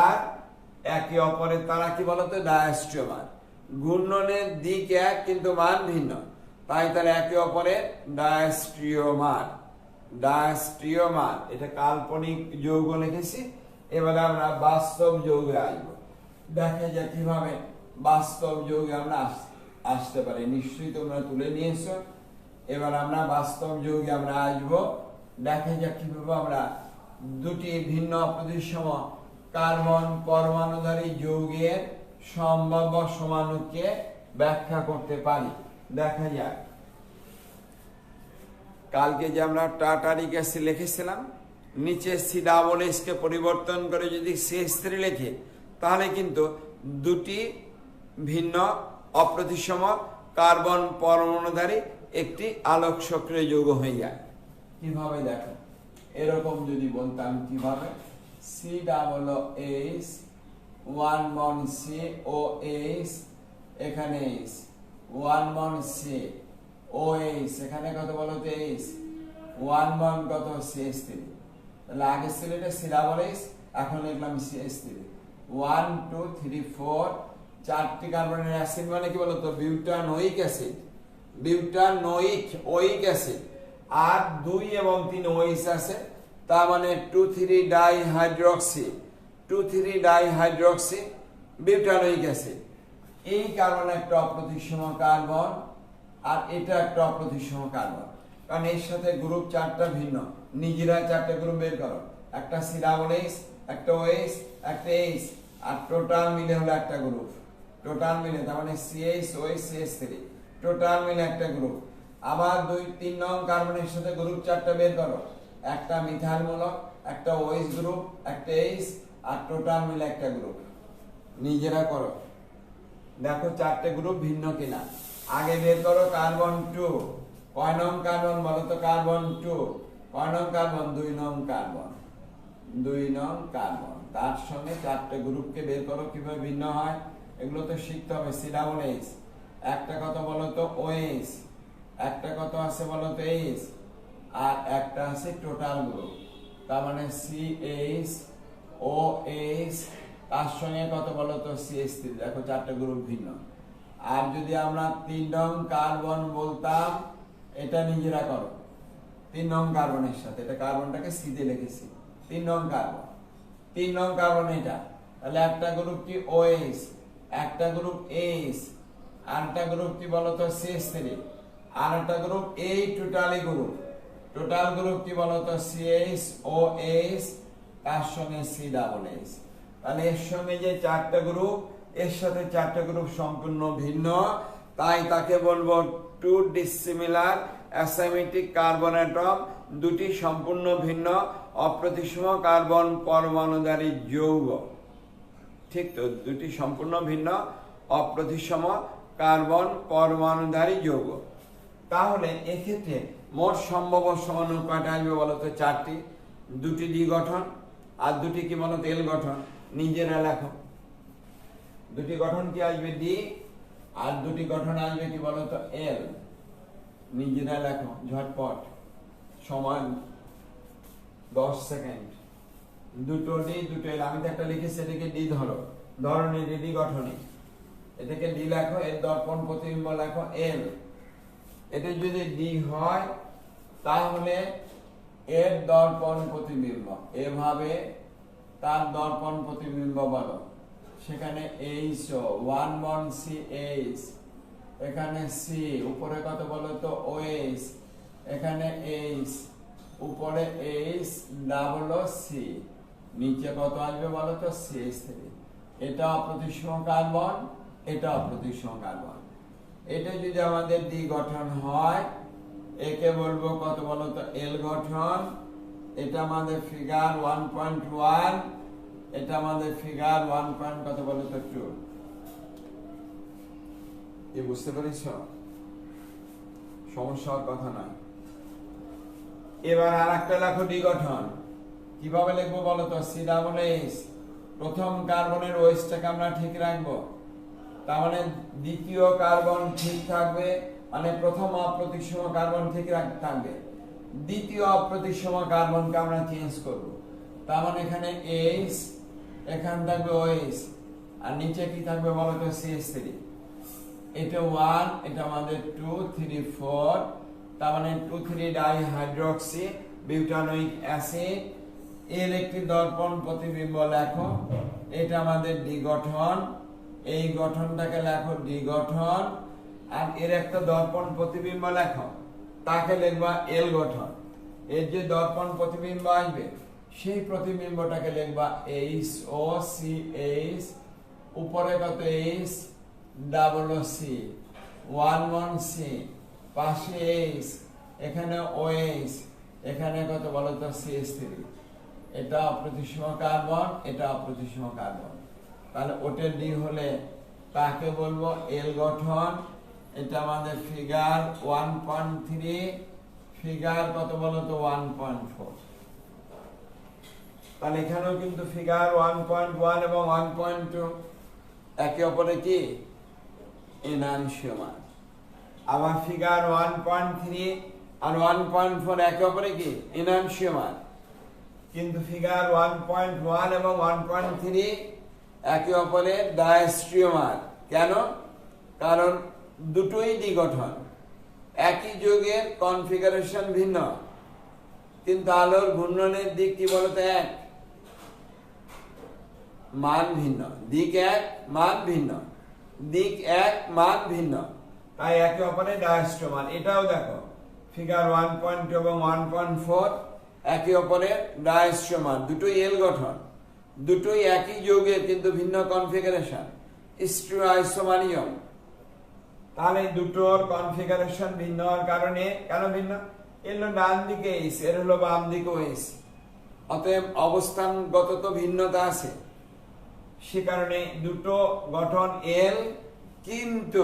আর একে অপরের তারা কি বলতো? ডায়াস্ট্রিওমার। ঘূর্ণনের দিক এক কিন্তু মান ভিন্ন, তাই তারা একে অপরের ডায়াস্ট্রিওমার। ডায়াস্ট্রিওমার এটা কাল্পনিক যৌগ লিখেছি। এবারে আমরা বাস্তব যৌগে আসবো। দেখা যাক কিভাবে বাস্তব যৌগে আমরা আসতে পারি। নিশ্চয়ই তোমরা তুলে নিয়েছো। এবার আমরা বাস্তব যৌগে আমরা আসবো। দেখা যাক কিভাবে আমরা দুটি ভিন্ন অপ্রতিসম কার্বন পরমাণুধারী যৌগের সম্ভাব্য সমাণুকে ব্যাখ্যা করতে পারি। দেখা যাক। কালকে যে আমরা টার্টারিক অ্যাসিড লিখেছিলাম, নিচে C+H কে পরিবর্তন করে যদি CH3 লেখে, তাহলে কিন্তু দুটি ভিন্ন অপ্রতিসম কার্বন পরমাণুধারী একটি আলোক সক্রিয় যৌগ হয়ে যায়। কিভাবে দেখো, এরকম যদি বলতাম কিভাবে, CH 1 বন্ড COH, এখানে H 1 বন্ড COH, এখানে কত বলো তো H 1 বন্ড কত CH3। তাহলে আগে ছিল এটা CH, এখন লিখলাম CH3। 1 2 3 4 চারটি কার্বনের অ্যাসিড মানে কি বলতো? Butanoic acid. Butanoic ওইক acid. আর 2 এবং 3 OH আছে, তার মানে 2,3 ডাইহাইড্রক্সি। 2,3 dihydroxy butanoic acid. এই কার্বন একটা অপ্রতিসম কার্বন, আর এটা একটা অপ্রতিসম কার্বন, কারণ এর সাথে গ্রুপ চারটা ভিন্ন। নিজেরা চারটা গ্রুপ বের করো। একটা CH, একটা OH, একটা H, আর টোটাল মিলে হলো একটা গ্রুপ। টোটাল মিলে তার মানে CH OH CH3, টোটাল মিলে একটা গ্রুপ। আবার 2 3 নং কার্বনের সাথে গ্রুপ চারটা বের করো। একটা মিথাইল মূলক, একটা OH গ্রুপ, একটা H, আর টোটাল মিলে একটা গ্রুপ। নিজেরা করো, দেখো চারটে গ্রুপ ভিন্ন কিনা। আগে বের করো কার্বন 2। কয় নং কার্বন বলো তো? কার্বন 2। কয় নং কার্বন? 2 নং কার্বন। 2 নং কার্বন। তার সঙ্গে চারটে গ্রুপকে বের করো কিভাবে ভিন্ন হয়, এগুলো তো শিখতে হবে। CH, একটা কত বলো তো? OH, একটা কত আছে বলো তো? H, আর একটা আছে টোটাল গ্রুপ, তার মানে CH OH, তার সঙ্গে কত বলো তো? CH3। দেখো চারটে গ্রুপ ভিন্ন। আর যদি আমরা 3 নং কার্বন বলতাম, এটা নিজেরা করো। 3 নং কার্বনের সাথে, এটা কার্বনটাকে C দিয়ে লিখেছি, 3 নং কার্বন। 3 নং কার্বন এটা, তাহলে একটা গ্রুপ কি? OH, একটা গ্রুপ H, আর একটা গ্রুপ কি বলতো? CH3, আর একটা গ্রুপ এই টোটালি গ্রুপ। টোটাল গ্রুপ কি বলতো? CH OH, তার সঙ্গে CH। তাহলে এর সঙ্গে যে চারটা গ্রুপ, এর সাথে চারটা গ্রুপ সম্পূর্ণ ভিন্ন, তাই তাকে বলবো 2 ডিসিমিলার অ্যাসাইমেট্রিক কার্বন অ্যাটম। দুটি সম্পূর্ণ ভিন্ন অপ্রতিসম কার্বন পরমাণুধারী যৌগ। ঠিক তো? দুটি সম্পূর্ণ ভিন্ন অপ্রতিসম কার্বন পরমাণুধারী যৌগ। তাহলে এক্ষেত্রে মোট সম্ভাব্য সমাণু কয়টা আসবে বলতো? চারটি। দুটি দ্বি গঠন, আর দুটি কি বলতো? এল গঠন। নিজেরা লেখো। দুটি গঠন কি আসবে? ডি, আর দুটি গঠন আসবে কি বলতো? এল। নিজেরা লেখো ঝটপট, সময় 10 সেকেন্ড। দুটো ডি, দুটো এল। আমি তো একটা লিখেছি, এটাকে ডি ধরো। ধরনের ডি গঠনে এটাকে ডি লেখো। এর দর্পণ প্রতিবিম্ব লেখো এল। এটা যদি ডি হয়, তাহলে এর দর্পণ প্রতিবিম্ব এভাবে, তার দর্পণ প্রতিবিম্ব বলো। সেখানে H 1 বন্ড CH, এখানে সি, উপরে কত বলো তো ওএইচ, এখানে এইচ, উপরে এইচ ডাবল সি, নিচে কত আসবে বলো তো CH3। এটা অপ্রতিসম কার্বন, এটা অপ্রতিসম কার্বন। এটা যদি আমাদের ডি গঠন হয়, একে বলবো কত বলো তো এল গঠন। এটা আমাদের ফিগার 1.1, এটা আমাদের ফিগার 1. কত বলো তো 2। এই বুঝতে পেরেছ? সমস্যার কথা নয়। এবার আর একটা লেখো ডি গঠন। কিভাবে লিখবো বলো তো? CH, প্রথম কার্বনের ওএইচটাকে আমরা ঠিক রাখবো, তার মানে দ্বিতীয় কার্বন ঠিক থাকবে, মানে প্রথম অপ্রতিসম কার্বন ঠিক থাকবে, দ্বিতীয় অপ্রতিসম কার্বনকে আমরা চেঞ্জ করব। তার মানে এখানে এইচ, এখানে থাকবে ওএইচ, আর নিচে কি থাকবে বলো তো CH3। এটা 1, এটা আমাদের 2, 3, 4, তার মানে 2,3 ডাইহাইড্রোক্সি বিউটানোইক অ্যাসিড। এর একটি দর্পণ প্রতিবিম্ব লেখো, এটা আমাদের ডি গঠন, এই গঠনটাকে লেখো ডি গঠন। আর এর একটা দর্পণ প্রতিবিম্ব লেখো, তাকে লিখবা এল গঠন। এর যে দর্পণ প্রতিবিম্ব আসবে, সেই প্রতিবিম্বটাকে লিখবা HOCH, উপরে কত এইচ ডাবল সি, 1 সি, পাশে এইচ, এখানে ওএইচ, এখানে কত বলো তো CH3। এটা অপ্রতিসম কার্বন, এটা অপ্রতিসম কার্বন। তাহলে ওটার ডি হলে তাকে বলবো এল গঠন। এটা আমাদের ফিগার 1.3, ফিগার কত বলো তো 1.4। তাহলে এখানেও কিন্তু ফিগার 1.1 এবং 1.2 একে অপরে কি এনানসিওমার। আবার ফিগার 1.3 আর 1.4 একে অপরে কি এনানসিওমার। কিন্তু ফিগার 1.1 এবং 1.3 একে অপরের ডায়াস্ট্রিওমার। কেন? কারণ দুটোই ডি গঠন, একই যৌগের কনফিগারেশন ভিন্ন, কিন্তু আলোর ঘূর্ণনের দিক কি বলতো এক, মান ভিন্ন, দিক এক, মান ভিন্ন, দিক এক, মান ভিন্ন, তাই একে অপরের ডায়াস্ট্রিওমার। এটাও দেখো ফিগার 1.2 এবং 1.4 একে অপরের ডায়াস্ট্রিওমার, দুটোই এল গঠন, দুটোই একই যৌগের কিন্তু ভিন্ন কনফিগারেশন, স্টিরিওআইসোমারিয়াম। তাহলে দুটোর কনফিগারেশন ভিন্ন হওয়ার কারণে, কেন ভিন্ন? এর হলো ডান দিকে এইচ, এর হলো বাম দিকে এইচ, অতএব অবস্থানগত তো ভিন্নতা আছে। সে কারণে দুটো গঠন এল, কিন্তু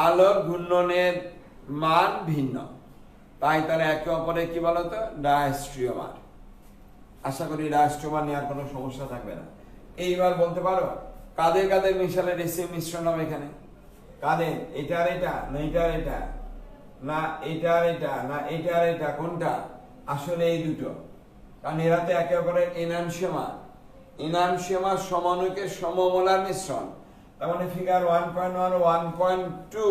আলোর ঘূর্ণনের মান ভিন্ন, তাই তারা একে অপরে কি বলতো ডায়াস্ট্রিওমার। আশা করি ডায়াস্ট্রিওমার নিয়ে আর কোনো সমস্যা থাকবে না। এইবার বলতে পারো কাদের কাদের মিশালে রেসিভ মিশ্রণ হবে এখানে? কাদের? এটার এটা না এটার এটা, না এটার এটা না এটার এটা, কোনটা? আসলে এই দুটো, কারণ এরা তো একে অপরের এনানসিওমার। এনানসিওমার সমাণুকের সমমোলার মিশ্রণ। তার মানে ফিগার 1.1 ও 1.2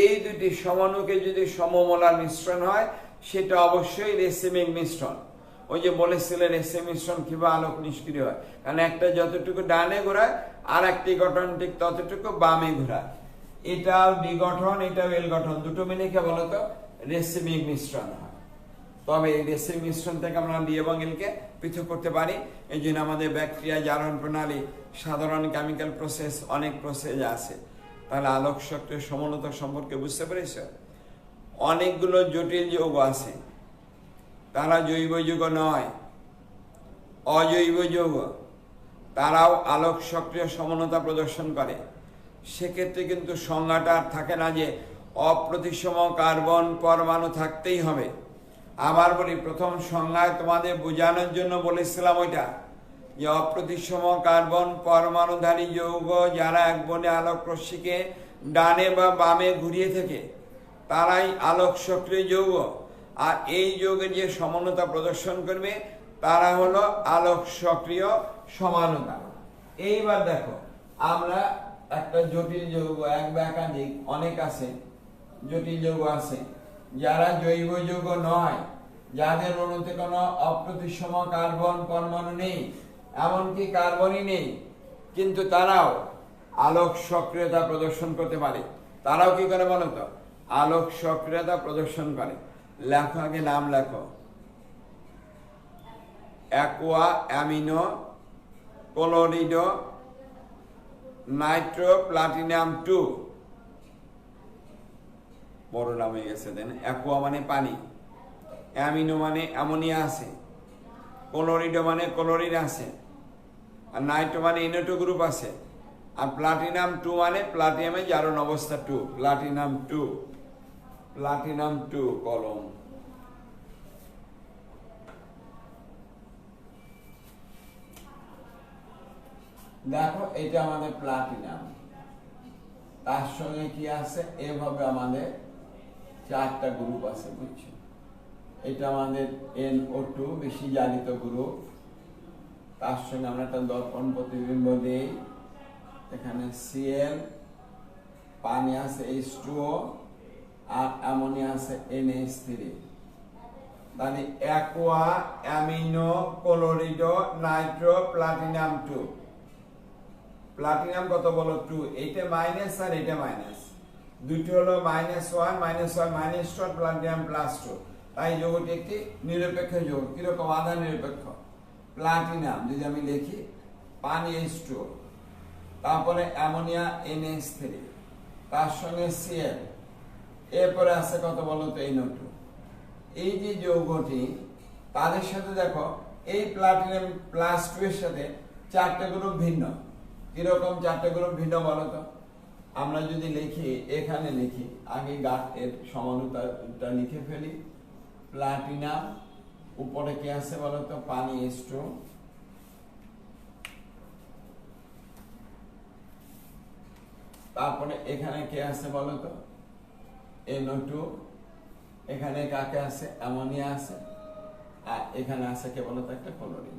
এই দুটি সমাণুকে যদি সমমোলার মিশ্রণ হয়, সেটা অবশ্যই রেসিমিক মিশ্রণ। ওই যে বলেছিলেন রেসিমিক মিশ্রণ কিভাবে আলোক নিষ্ক্রিয় হয়, কারণ একটা যতটুকু ডানে ঘোরায় আর একটি গঠন ঠিক ততটুকু বামে ঘোরায়। এটাও ডি গঠন, এটাও এল গঠন, দুটো মিলে কে বলতো রেসিমিক মিশ্রণ হয়। তবে এই রেসিমিক মিশ্রণ থেকে আমরা ডি এবং এল কে পৃথক করতে পারি। এই জন্য আমাদের ব্যাকটেরিয়া জারণ প্রণালী, সাধারণ কেমিক্যাল প্রসেস, অনেক প্রসেস আছে। তাহলে আলোক শক্তির সমানতা সম্পর্কে বুঝতে পেরেছ? অনেকগুলো জটিল যৌগ আছে, তারা জৈব যৌগ নয়, অজৈব যৌগ, তারাও আলোক সক্রিয় সমানতা প্রদর্শন করে। সেক্ষেত্রে কিন্তু সংজ্ঞাটা আর থাকে না যে অপ্রতিসম কার্বন পরমাণু থাকতেই হবে। আবার বলি, প্রথম সংজ্ঞায় তোমাদের বোঝানোর জন্য বলেছিলাম ওইটা, যে অপ্রতিসম কার্বন পরমাণুধারী যৌগ যারা এক বনে আলোক রশ্মিকে ডানে বা বামে ঘুরিয়ে থাকে, তারাই আলোক সক্রিয় যৌগ। আর এই যৌগের যে সমানতা প্রদর্শন করবে তারা হলো আলোক সক্রিয় সমানতা। এইবার দেখো, আমরা একটা জটিল যৌগ, এক বা একাধিক, অনেক আছে জটিল যৌগ আছে যারা জৈব যৌগ নয়, যাদের অণুতে কোনো অপ্রতিসম কার্বন পরমাণু নেই, এমনকি কার্বনই নেই, কিন্তু তারাও আলোক সক্রিয়তা প্রদর্শন করতে পারে। তারাও কি করে বলো তো? আলোক সক্রিয়তা প্রদর্শন করে। লেখো, আগে নাম লেখো। Aqua amino chlorido nitro platinum 2, বড় নাম হয়ে গেছে। দেন অ্যাকোয়া মানে পানি, অ্যামিনো মানে অ্যামোনিয়া আছে, ক্লোরিডো মানে ক্লোরিন আছে, আর নাইট্রো মানে NO2 গ্রুপ আছে, আর প্লাটিনাম 2 মানে প্লাটিনামে জারণ অবস্থা 2, প্লাটিনাম 2, প্লাটিনাম 2 কলম। দেখো এটা আমাদের প্লাটিনাম, তার সঙ্গে কি আছে? এভাবে আমাদের 4টা গ্রুপ আছে, বুঝছো? এটা আমাদের NO2 বেশি জারিত গ্রুপ, তার সঙ্গে আমরা একটা দর্পণ প্রতিবিম্ব দিই। এখানে Cl, পানি আছে H2O, আর অ্যামোনিয়া আছে NH3। তাহলে aqua amino chlorido nitro platinum 2। Platinum কত বলো? 2। এইটা মাইনাস আর এটা মাইনাস, দুটো হলো -1 -1 -2, প্লাটিনাম +2। তাই যৌগটি একটি নিরপেক্ষ যৌগ। কিরকম? আধা নিরপেক্ষ। প্লাটিনাম যদি আমি লিখি পানি H2O, তারপরে অ্যামোনিয়া NH3, তার সঙ্গে Cl, এরপরে আছে কত বলো তো? NO2। এই যে যৌগটি, তাদের সাথে দেখো এই প্লাটিনাম +2 এর সাথে 4টা গ্রুপ ভিন্ন। কিরকম 4টা গ্রুপ ভিন্ন বলো তো? আমরা যদি লিখি, এখানে লিখি, আগে এর সমানুতারটা লিখে ফেলি। প্লাটিনাম উপরে কি আছে বলো তো? পানি H2, তারপরে এখানে কে আছে বলো তো? NO2, এখানে কাকে আছে? অ্যামোনিয়া আছে, আর এখানে আছে কে বলো তো? একটা ক্লোরিন।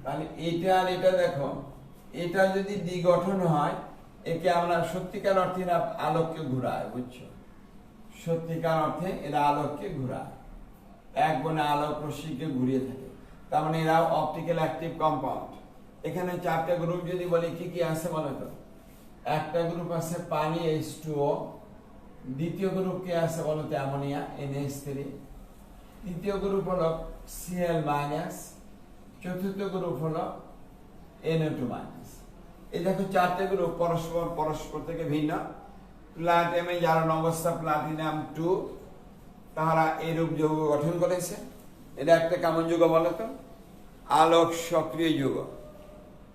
তাহলে এটা আর এটা দেখো, এটা যদি দ্বিগঠন হয়, একে আমরা সত্যিকার অর্থে আলোককে ঘুরায়, বুঝছো? সত্যিকার অর্থে এরা আলোককে ঘুরায়, এক বনে আলোক রশ্মিকে ঘুরিয়ে থাকে। তার মানে এরা অপটিক্যাল অ্যাক্টিভ কম্পাউন্ড। এখানে 4টা গ্রুপ যদি বলি, কি কি আছে বলো তো? একটা গ্রুপ আছে পানি H2O, দ্বিতীয় গ্রুপ কে আছে বলো তো? অ্যামোনিয়া NH3, তৃতীয় গ্রুপ হলো Cl-, চতুর্থ গ্রুপ হলো NO2-। এই দেখো 4টে গ্রুপ পরস্পর থেকে ভিন্ন। প্লাটিনামে জারণ অবস্থা প্লাটিনাম 2, তারা এরূপ যৌগ গঠন করেছে। এটা একটা কেমন যৌগ বলো তো? আলোক সক্রিয় যৌগ।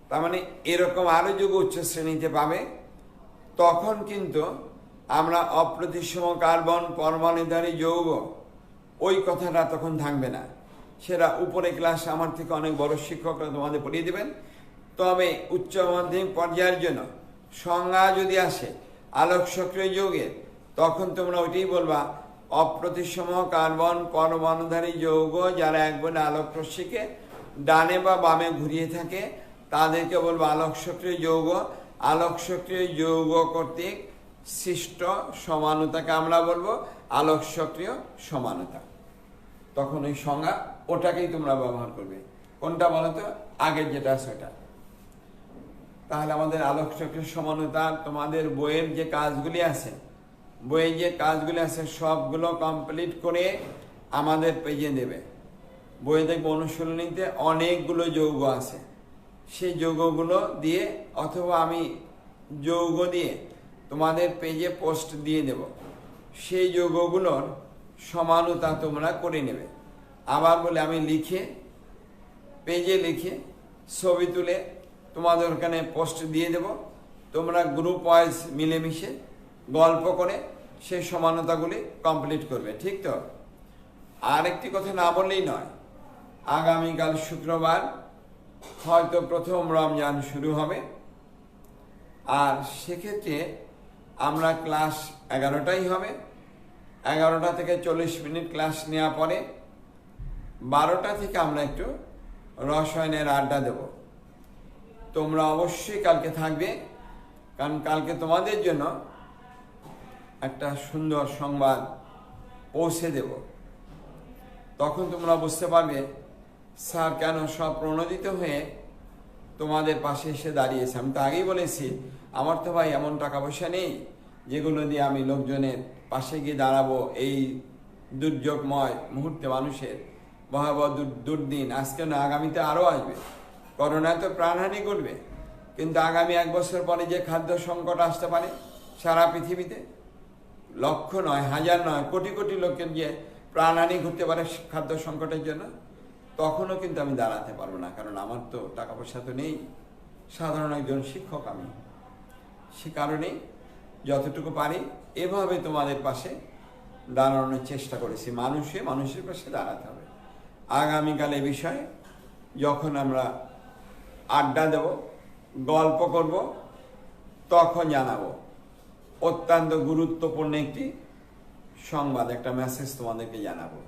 তার মানে এরকম আরো যৌগ উচ্চ শ্রেণীতে পাবে। তখন কিন্তু আমরা অপ্রতিসম কার্বন পরমাণুধারী যৌগ, ওই কথাটা তখন থাকবে না। সেটা উপরে ক্লাসে আমার থেকে অনেক বড় শিক্ষকরা তোমাদের পড়িয়ে দেবেন। তবে উচ্চ মাধ্যমিক পর্যায়ের জন্য সংজ্ঞা যদি আসে আলোক সক্রিয় যৌগের, তখন তোমরা ওইটাই বলবা, অপ্রতিসম কার্বন পরমাণুধারী যৌগ যারা এক বনে আলোক রশ্মিকে ডানে বা বামে ঘুরিয়ে থাকে, তাদেরকে বলবো আলোক সক্রিয় যৌগ। আলোক সক্রিয় যৌগ কর্তৃক সৃষ্ট সমানুতাকে আমরা বলবো আলোক সক্রিয় সমানুতা। তখন ওই সংজ্ঞা ওটাকেই তোমরা ব্যবহার করবে। কোনটা বলো তো? আগের যেটা সেটা। তাহলে আমাদের আলোক সক্রিয় সমানুতা তোমাদের বইয়ের যে কাজগুলি আছে, সবগুলো কমপ্লিট করে আমাদের পেজে দেবে। বইয়ে দেখবো অনুশীলনীতে অনেকগুলো যৌগ আছে, সেই যৌগগুলো দিয়ে অথবা আমি যৌগ দিয়ে তোমাদের পেজে পোস্ট দিয়ে দেব। সেই যৌগগুলোর সমানুতা তোমরা করে নেবে। আবার বলে আমি পেজে লিখে ছবি তুলে তোমাদের ওখানে পোস্ট দিয়ে দেব। তোমরা গ্রুপ ওয়াইজ মিলেমিশে গল্প করে সেই সমানতাগুলি কমপ্লিট করবে, ঠিক তো? আরেকটি কথা না বললেই নয়, আগামীকাল শুক্রবার হয়তো প্রথম রমজান শুরু হবে, আর সেক্ষেত্রে আমরা ক্লাস 11টাই হবে। 11টা থেকে 40 মিনিট ক্লাস নেওয়া পরে 12টা থেকে আমরা একটু রসায়নের আড্ডা দেব। তোমরা অবশ্যই কালকে থাকবে, কারণ কালকে তোমাদের জন্য একটা সুন্দর সংবাদ পৌঁছে দেব। তখন তোমরা বুঝতে পারবে স্যার কেন সব প্রণোদিত হয়ে তোমাদের পাশে এসে দাঁড়িয়েছে। আমি তো আগেই বলেছি, আমার তো ভাই এমন টাকা পয়সা নেই যেগুলো দিয়ে আমি লোকজনের পাশে গিয়ে দাঁড়াবো এই দুর্যোগময় মুহূর্তে, মানুষের ভয়াবহ দুর্দিন আজকে না, আগামীতে আরও আসবে। করোনায় তো প্রাণহানি ঘটবে, কিন্তু আগামী 1 বছর পরে যে খাদ্য সংকট আসতে পারে সারা পৃথিবীতে, লক্ষ নয়, হাজার নয়, কোটি কোটি লোকের যে প্রাণহানি ঘটতে পারে খাদ্য সংকটের জন্য, তখনও কিন্তু আমি দাঁড়াতে পারবো না। কারণ আমার তো টাকা পয়সা তো নেই, সাধারণ একজন শিক্ষক আমি। সে কারণেই যতটুকু পারি এভাবে তোমাদের পাশে দাঁড়ানোর চেষ্টা করেছি। মানুষের পাশে দাঁড়াতে হবে। আগামীকালে বিষয়ে যখন আমরা আড্ডা দেব, গল্প করব, তখন জানাবো অত্যন্ত গুরুত্বপূর্ণ একটি সংবাদ, একটা মেসেজ তোমাদেরকে জানাবো,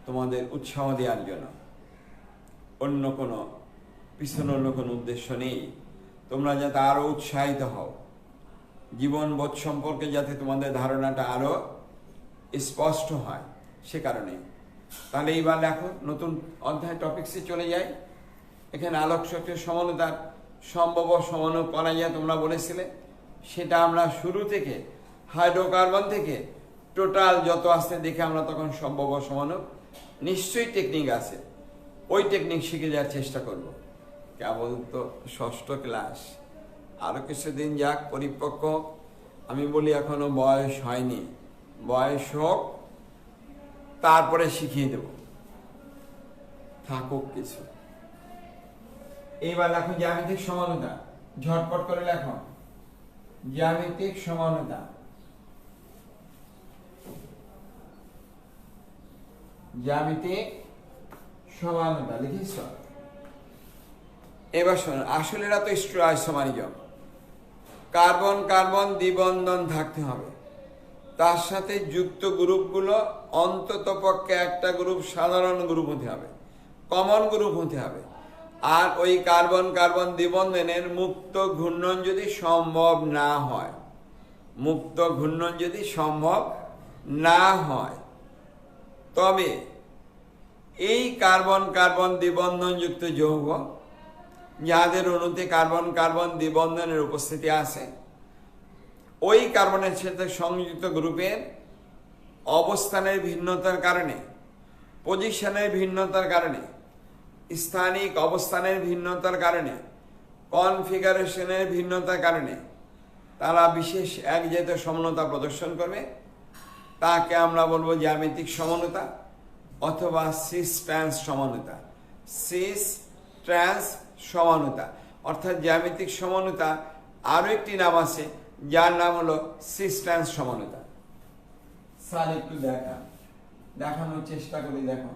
তোমাদের উৎসাহ দেওয়ার জন্য। অন্য কোনো উদ্দেশ্য নেই। তোমরা যাতে আরো উৎসাহিত হও, জীবনবোধ সম্পর্কে যাতে তোমাদের ধারণাটা আরো স্পষ্ট হয়, সে কারণে। তাহলে এইবার দেখো নতুন অধ্যায় টপিকসে চলে যাই। এখানে আলোক শক্তির সমানতার সম্ভব সমানুক করা যায় তোমরা বলেছিলে, সেটা আমরা শুরু থেকে হাইড্রোকার্বন থেকে টোটাল যত আসতে দেখে আমরা তখন সম্ভব সমানুক নিশ্চয়ই টেকনিক আছে, ওই টেকনিক শিখে যাওয়ার চেষ্টা করব। কেবল তো 6ষ্ঠ ক্লাস, আরো কিছুদিন যাক, পরিপক্ক হোক। আমি বলি এখনো বয়স হয়নি, বয়স হোক, তারপরে শিখিয়ে দেব, থাকুক কিছু। এইবার লেখো জ্যামিতিক সমানতা, ঝটপট করে লেখো জ্যামিতিক সমানতা। জ্যামিতিক সমানতা লিখিস। এবার শোনো, আসলে এরা তো স্টিরিওআইসোমারিজম, কার্বন কার্বন দ্বিবন্ধন থাকতে হবে, তার সাথে যুক্ত গ্রুপগুলো অন্তত পক্ষে একটা গ্রুপ সাধারণ গ্রুপ হতে হবে, কমন গ্রুপ হতে হবে। আর ওই কার্বন কার্বন দ্বিবন্ধনের মুক্ত ঘূর্ণন যদি সম্ভব না হয়, মুক্ত ঘূর্ণন যদি সম্ভব না হয়, তবে এই কার্বন কার্বন দ্বিবন্ধনযুক্ত যৌগ যাদের অণুতে কার্বন কার্বন দ্বিবন্ধনের উপস্থিতি আছে, ওই কার্বনের সাথে সংযুক্ত গ্রুপের অবস্থানের ভিন্নতার কারণে, পজিশনের ভিন্নতার কারণে, স্থানিক অবস্থানের ভিন্নতার কারণে, কনফিগারেশনের ভিন্নতার কারণে তারা বিশেষ এক জাতীয় সমানতা প্রদর্শন করবে। তাকে আমরা বলবো জ্যামিতিক সমানতা অথবা সিস ট্রান্স সমানতা। সিস ট্রান্স সমানতা অর্থাৎ জ্যামিতিক সমানতা আরো একটি নাম আছে, যার নাম হলো সিস ট্রান্স সমানতা। স্যার একটু দেখানোর চেষ্টা করি। দেখো,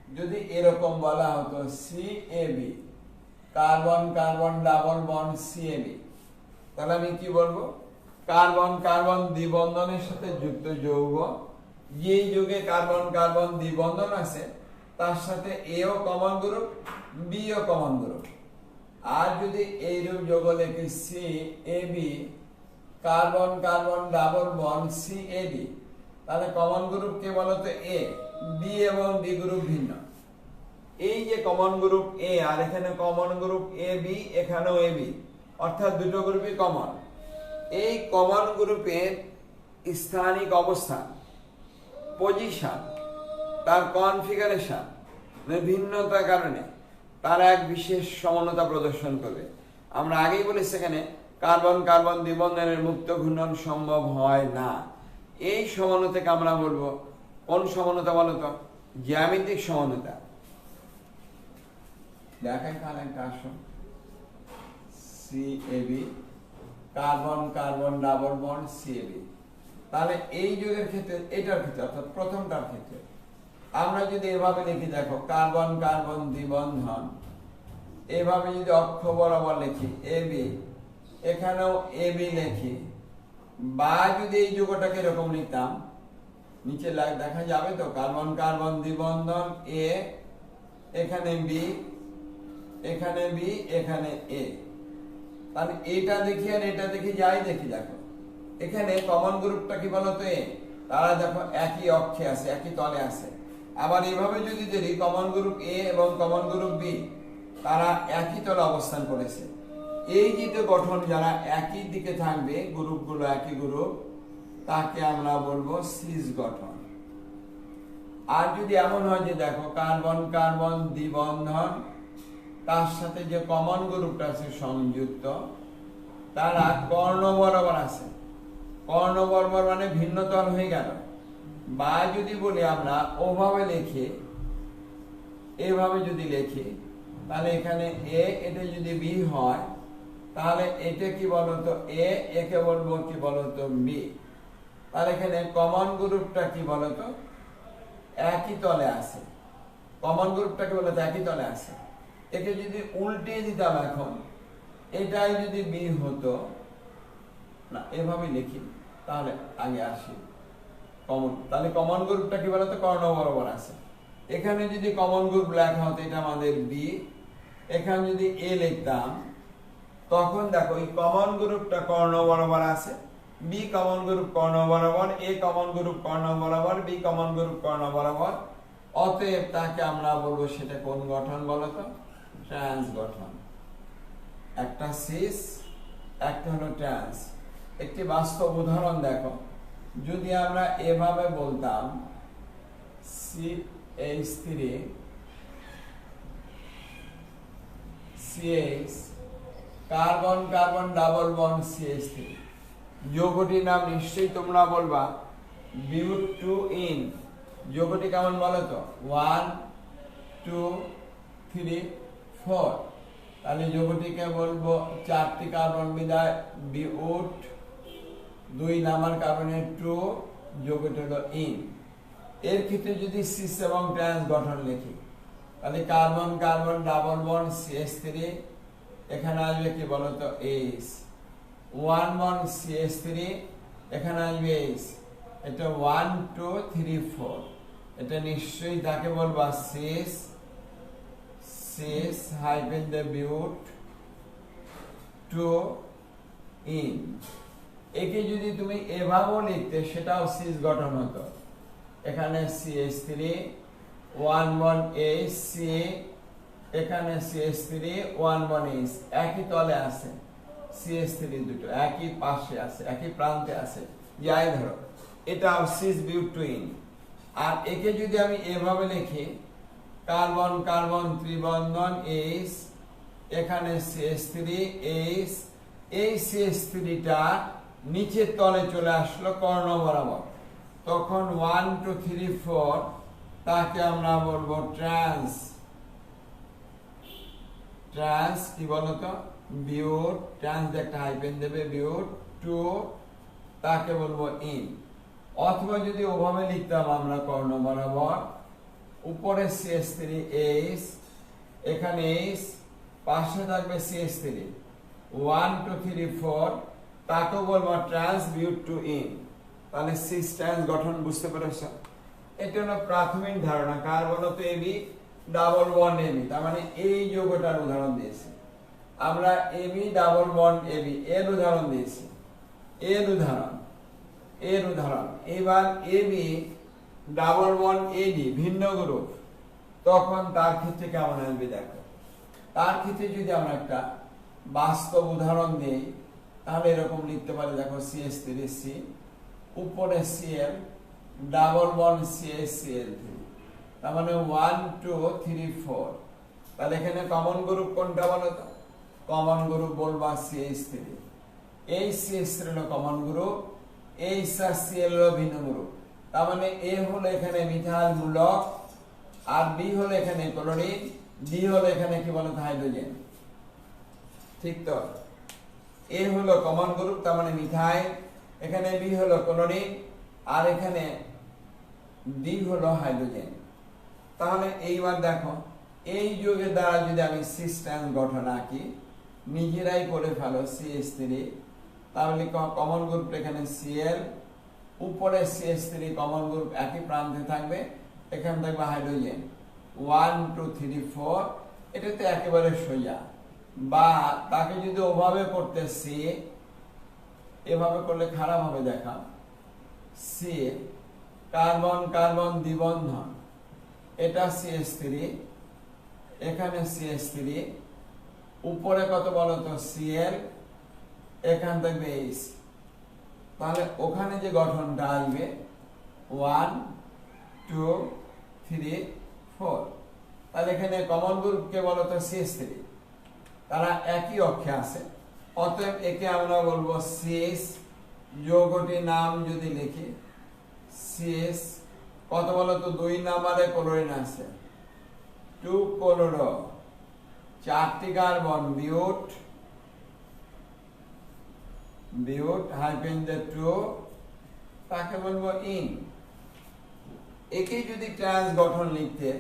যদি এরকম বলা হতো CAB, carbon carbon double bond C A B, তাহলে আমি কি বলবো? কার্বন কার্বন দ্বিবন্ধনের সাথে যুক্ত যৌগ, যেই যুগে কার্বন কার্বন দ্বিবন্ধন আছে তার সাথে এও কমন গ্রুপ, বিও কমন গ্রুপ। আর যদি এইরূপ যৌগ লিখি C A B, carbon carbon double bond C A B, তাহলে কমন গ্রুপ কে বলতো? এ। বি এবং ডি গ্রুপ ভিন্ন। এই যে কমন গ্রুপ এ, আর এখানে কমন গ্রুপ এ বি, এখানেও এ বি, অর্থাৎ দুটো গ্রুপই কমন। এই কমন গ্রুপের স্থানিক অবস্থান, পজিশন, তার কনফিগারেশন ভিন্নতার কারণে তারা এক বিশেষ সমানতা প্রদর্শন করবে। আমরা আগেই বলেছি সেখানে কার্বন কার্বন দ্বিবন্ধনের মুক্ত ঘূর্ণন সম্ভব হয় না। এই সমানতাকে আমরা বলবো কোন সমানতা বলতো? জ্যামিতিক সমানতা। দেখাই তাহলে একটা আসো, CAB, carbon carbon double bond C A B. তাহলে এই যুগের ক্ষেত্রে, এটার ক্ষেত্রে অর্থাৎ প্রথমটার ক্ষেত্রে আমরা যদি এভাবে লিখি, দেখো কার্বন কার্বন দ্বিবন্ধন, এভাবে যদি অক্ষ বরাবর লিখি এবি, এখানেও এবি লিখি, বা যদি এই যুগটাকে এরকম লিখতাম, নিচে দেখা যাবে তো কার্বন কার্বন দ্বিবন্ধন এ, এখানে বি, এখানে বি, এখানে এ। তাহলে এটা দেখি আর এটা দেখি, যাই দেখি, দেখো এখানে কমন গ্রুপটা কি বলতো? এ। তারা দেখো একই অক্ষে আছে, একই তলে আছে। আবার এইভাবে যদি দেখি কমন গ্রুপ এ এবং কমন গ্রুপ বি, তারা একই তলে অবস্থান করেছে। এই যে গঠন যারা একই দিকে থাকবে, গ্রুপগুলো একই গ্রুপ, তাকে আমরা বলবো সিস গঠন। আর যদি এমন হয় যে দেখো কার্বন কার্বন দ্বিবন্ধন, তার সাথে যে কমন গ্রুপটা আছে সংযুক্ত, তারা কর্ণ বরাবর আছে। কর্ণ বরাবর মানে ভিন্ন তল হয়ে গেল। বা যদি বলি আমরা ওভাবে লিখি, এভাবে যদি লিখি, তাহলে এখানে এ, এটা যদি বি হয়, তাহলে এটা কি বলতো এ, একে বলবো কি বলতো বি। তাহলে এখানে কমন গ্রুপটা কি বলতো একই তলে আছে। কমন গ্রুপটা কি বলতো একই তলে আছে। একে যদি উল্টে দিতাম এখন, এটাই যদি বি হতো না, এভাবে লিখি, তাহলে আগে আসি কমন। তাহলে কমন গ্রুপটা কি বলতো কর্ণ বরাবর আছে। এখানে যদি কমন গ্রুপ লেখা হতো এটা আমাদের বি, এখানে যদি এ লিখতাম, তখন দেখো এই কমন গ্রুপটা কর্ণ বরাবর আছে। বি কমন গ্রুপ কর্ণ বরাবর, এ কমন গ্রুপ কর্ণ বরাবর, বি কমন গ্রুপ কর্ণ বরাবর। অতএব তাকে আমরা বলবো সেটা কোন গঠন বলতো? ট্রান্স গঠন। একটা সিস, একটা হলো ট্রান্স। একটি বাস্তব উদাহরণ দেখো, যদি আমরা এভাবে বলতাম CH3 CH carbon carbon double bond CH3, যৌগটির নাম নিশ্চয়ই তোমরা বলবা বিউট 2 ইন। যৌগটি কেমন বলো তো? 1 2 3 4। তাহলে যৌগটিকে বলবো 4টি কার্বন বিদায় বিউট, 2 নাম্বার কার্বনের 2, যৌগটি হলো ইন। এর ক্ষেত্রে যদি সিস এবং ট্রান্স গঠন লিখি, তাহলে carbon carbon double bond CH3, এখানে আসবে কি বলতো H, 1 বন্ড CH3, এখানে আসবে H। এটা 1 2 3 4, এটা নিশ্চয়ই তাকে বলবা cis, cis hyphen the but 2 ene. একে যদি তুমি এভাবেও লিখতে, সেটাও সিস গঠন হতো। এখানে CH3 1 বন্ড H, এখানে CH3 1 বন্ড H, একই তলে আছে। CH3 দুটো একই পাশে আছে, একই প্রান্তে আছে। যাই ধরো এটাও সিস বিউট 2 ইন। আর একে যদি আমি এভাবে লিখি, কার্বন কার্বন ত্রিবন্ধন H, এখানে CH3 H, এই CH3টা নিচের তলে চলে আসলো কর্ণ বরাবর, তখন 1 2 3 4 তাকে আমরা বলবো ট্রান্স। ট্রান্স কি বলতো? বিউট, ট্রান্স একটা হাইফেন দেবে, বিউট 2, তাকে বলবো ইন। অথবা যদি ওভাবে লিখতাম আমরা কর্ণ বরাবর, উপরে CH3 H, এখানে H, পাশে থাকবে CH3 1 2 3 4, তাকে বলবো ট্রান্স বিউট 2 ইন। তাহলে সিস ট্রান্স গঠন বুঝতে পেরেছো? এটা হলো প্রাথমিক ধারণা। কার বলতো? A B double bond A B. তার মানে এই যৌগটার উদাহরণ দিয়েছি আমরা, এবি ডাবল বন্ড এবি এর উদাহরণ দিয়েছি, এর উদাহরণ, এর উদাহরণ। এবার এবি ডাবল বন্ড এডি ভিন্ন গ্রুপ, তখন তার ক্ষেত্রে কেমন আসবে দেখো। তার ক্ষেত্রে যদি আমরা একটা বাস্তব উদাহরণ দিই, তাহলে এরকম লিখতে পারি দেখো, CH3C, উপরে Cl, ডাবল বন্ড CH3, তার মানে 1 2 3 4। তাহলে এখানে কমন গ্রুপ কোনটা বলো তো? কমন গ্রুপ বলবা CH3। এই CH3 হলো কমন গ্রুপ, এই Cl হলো ভিন্ন গ্রুপ। তার মানে A হলো এখানে মিথাইল মূলক, আর B হলো এখানে ক্লোরিন, D হলো এখানে কি বলতো হাইড্রোজেন। ঠিক তো? A হলো কমন গ্রুপ, তার মানে মিথাইল, এখানে B হলো ক্লোরিন, আর এখানে D হলো হাইড্রোজেন। তাহলে এইবার দেখো, এই যৌগের দ্বারা যদি আমি সিস ট্রান্স গঠন আঁকি, নিজেরাই করে ফেলো CH3, তাহলে কমন গ্রুপ এখানে Cl, উপরে CH3 কমন গ্রুপ একই প্রান্তে থাকবে, এখানে থাকবে হাইড্রোজেন 1 2 3 4। এটা তো একেবারে সোজা। বা তাকে যদি ওভাবে করতে C, এভাবে করলে খারাপ হবে দেখা। C কার্বন কার্বন দ্বিবন্ধন, এটা CH3, এখানে CH3, উপরে কত বলতো Cl, এখান থেকে H, তাহলে ওখানে যে গঠনটা আসবে 1 2 3 4, তাহলে এখানে কমন গ্রুপ কে বলতো CH3, তারা একই অক্ষে আছে, অতএব একে আমরা বলবো CH, যৌগটির নাম যদি লিখি CH, কত বলতো 2 নম্বরে ক্লোরিন আছে 2 ক্লোরো, 4টি কার্বন বিউট, হাইফেন দিয়ে 2, তাকে বলবো ইন। একে যদি ট্রান্স গঠন লিখতে,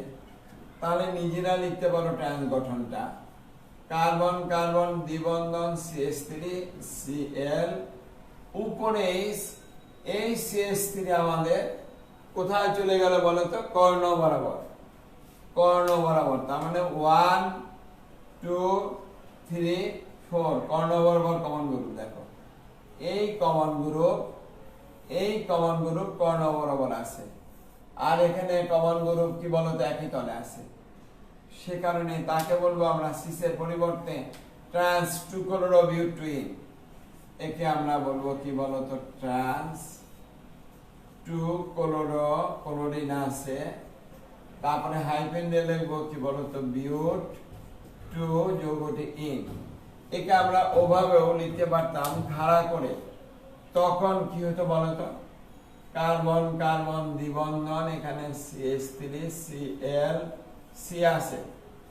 তাহলে নিজেরা লিখতে পারো ট্রান্স গঠনটা, কার্বন কার্বন দ্বিবন্ধন CH3 Cl, উপরে এই CH3 আমাদের কোথায় চলে গেল বলতো, কর্ণ বরাবর, তার মানে 1 2 3 4 কর্ণ বরাবর কমন গ্রুপ। দেখো এই কমন গ্রুপ কর্ণ বরাবর আছে, আর এখানে কমন গ্রুপ কি বলতো একই তলে আছে, সে কারণে তাকে বলবো আমরা সিসের পরিবর্তে ট্রান্স 2 ক্লোরোবিউটিন, একে আমরা বলবো কি বলতো ট্রান্স 2 ক্লোরিন আছে, তারপরে হাইফেন দিয়ে লিখবো কি বলতো বিউট 2 যৌগটি ইন। একে আমরা ওভাবেও লিখতে পারতাম খাড়া করে, তখন কি হতো বলতো, কার্বন কার্বন দ্বিবন্ধন, এখানে CH3 Cl C আছে,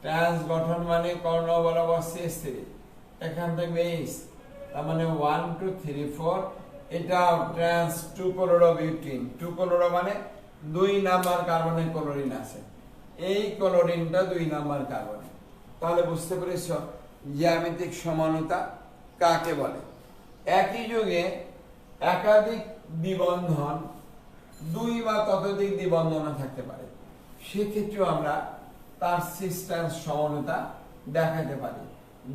ট্রান্স গঠন মানে কর্ণ বরাবর CH3, এখান থেকে H, তার মানে 1 2 3 4, এটা ট্রান্স 2 ক্লোরোবিউটিন, 2 ক্লোরো মানে 2 নাম্বার কার্বনের ক্লোরিন আছে, এই ক্লোরিনটা 2 নাম্বার কার্বনে। তাহলে বুঝতে পেরেছ জ্যামিতিক সমানতা কাকে বলে। একই যুগে একাধিক দ্বিবন্ধন, 2 বা ততোধিক দ্বিবন্ধন থাকতে পারে, সেক্ষেত্রে আমরা তার সিস্টেন্স সমানতা দেখাতে পারি।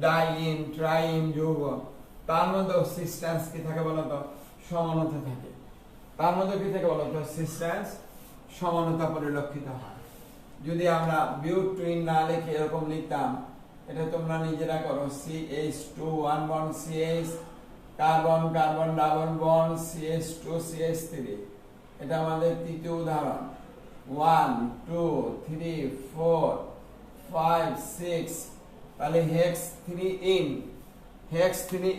ডাইন ট্রাইন যৌগ, তার মধ্যে সিস্টেন্স কি থাকে বলতো, সমানতা থাকে, তার মধ্যে কি থাকে বলতো, সিস্টেন্স সমানতা পরিলক্ষিত হয়। যদি আমরা বিউট টুইন না লিখে এরকম লিখতাম, এটা তোমরা নিজেরা করো, CH2 1 bond CH, carbon carbon double bond CH2 CH3, এটা আমাদের তৃতীয় উদাহরণ, 1 2 3 4 5 6, তাহলে হেক্স 3 ইন, হেক্স 3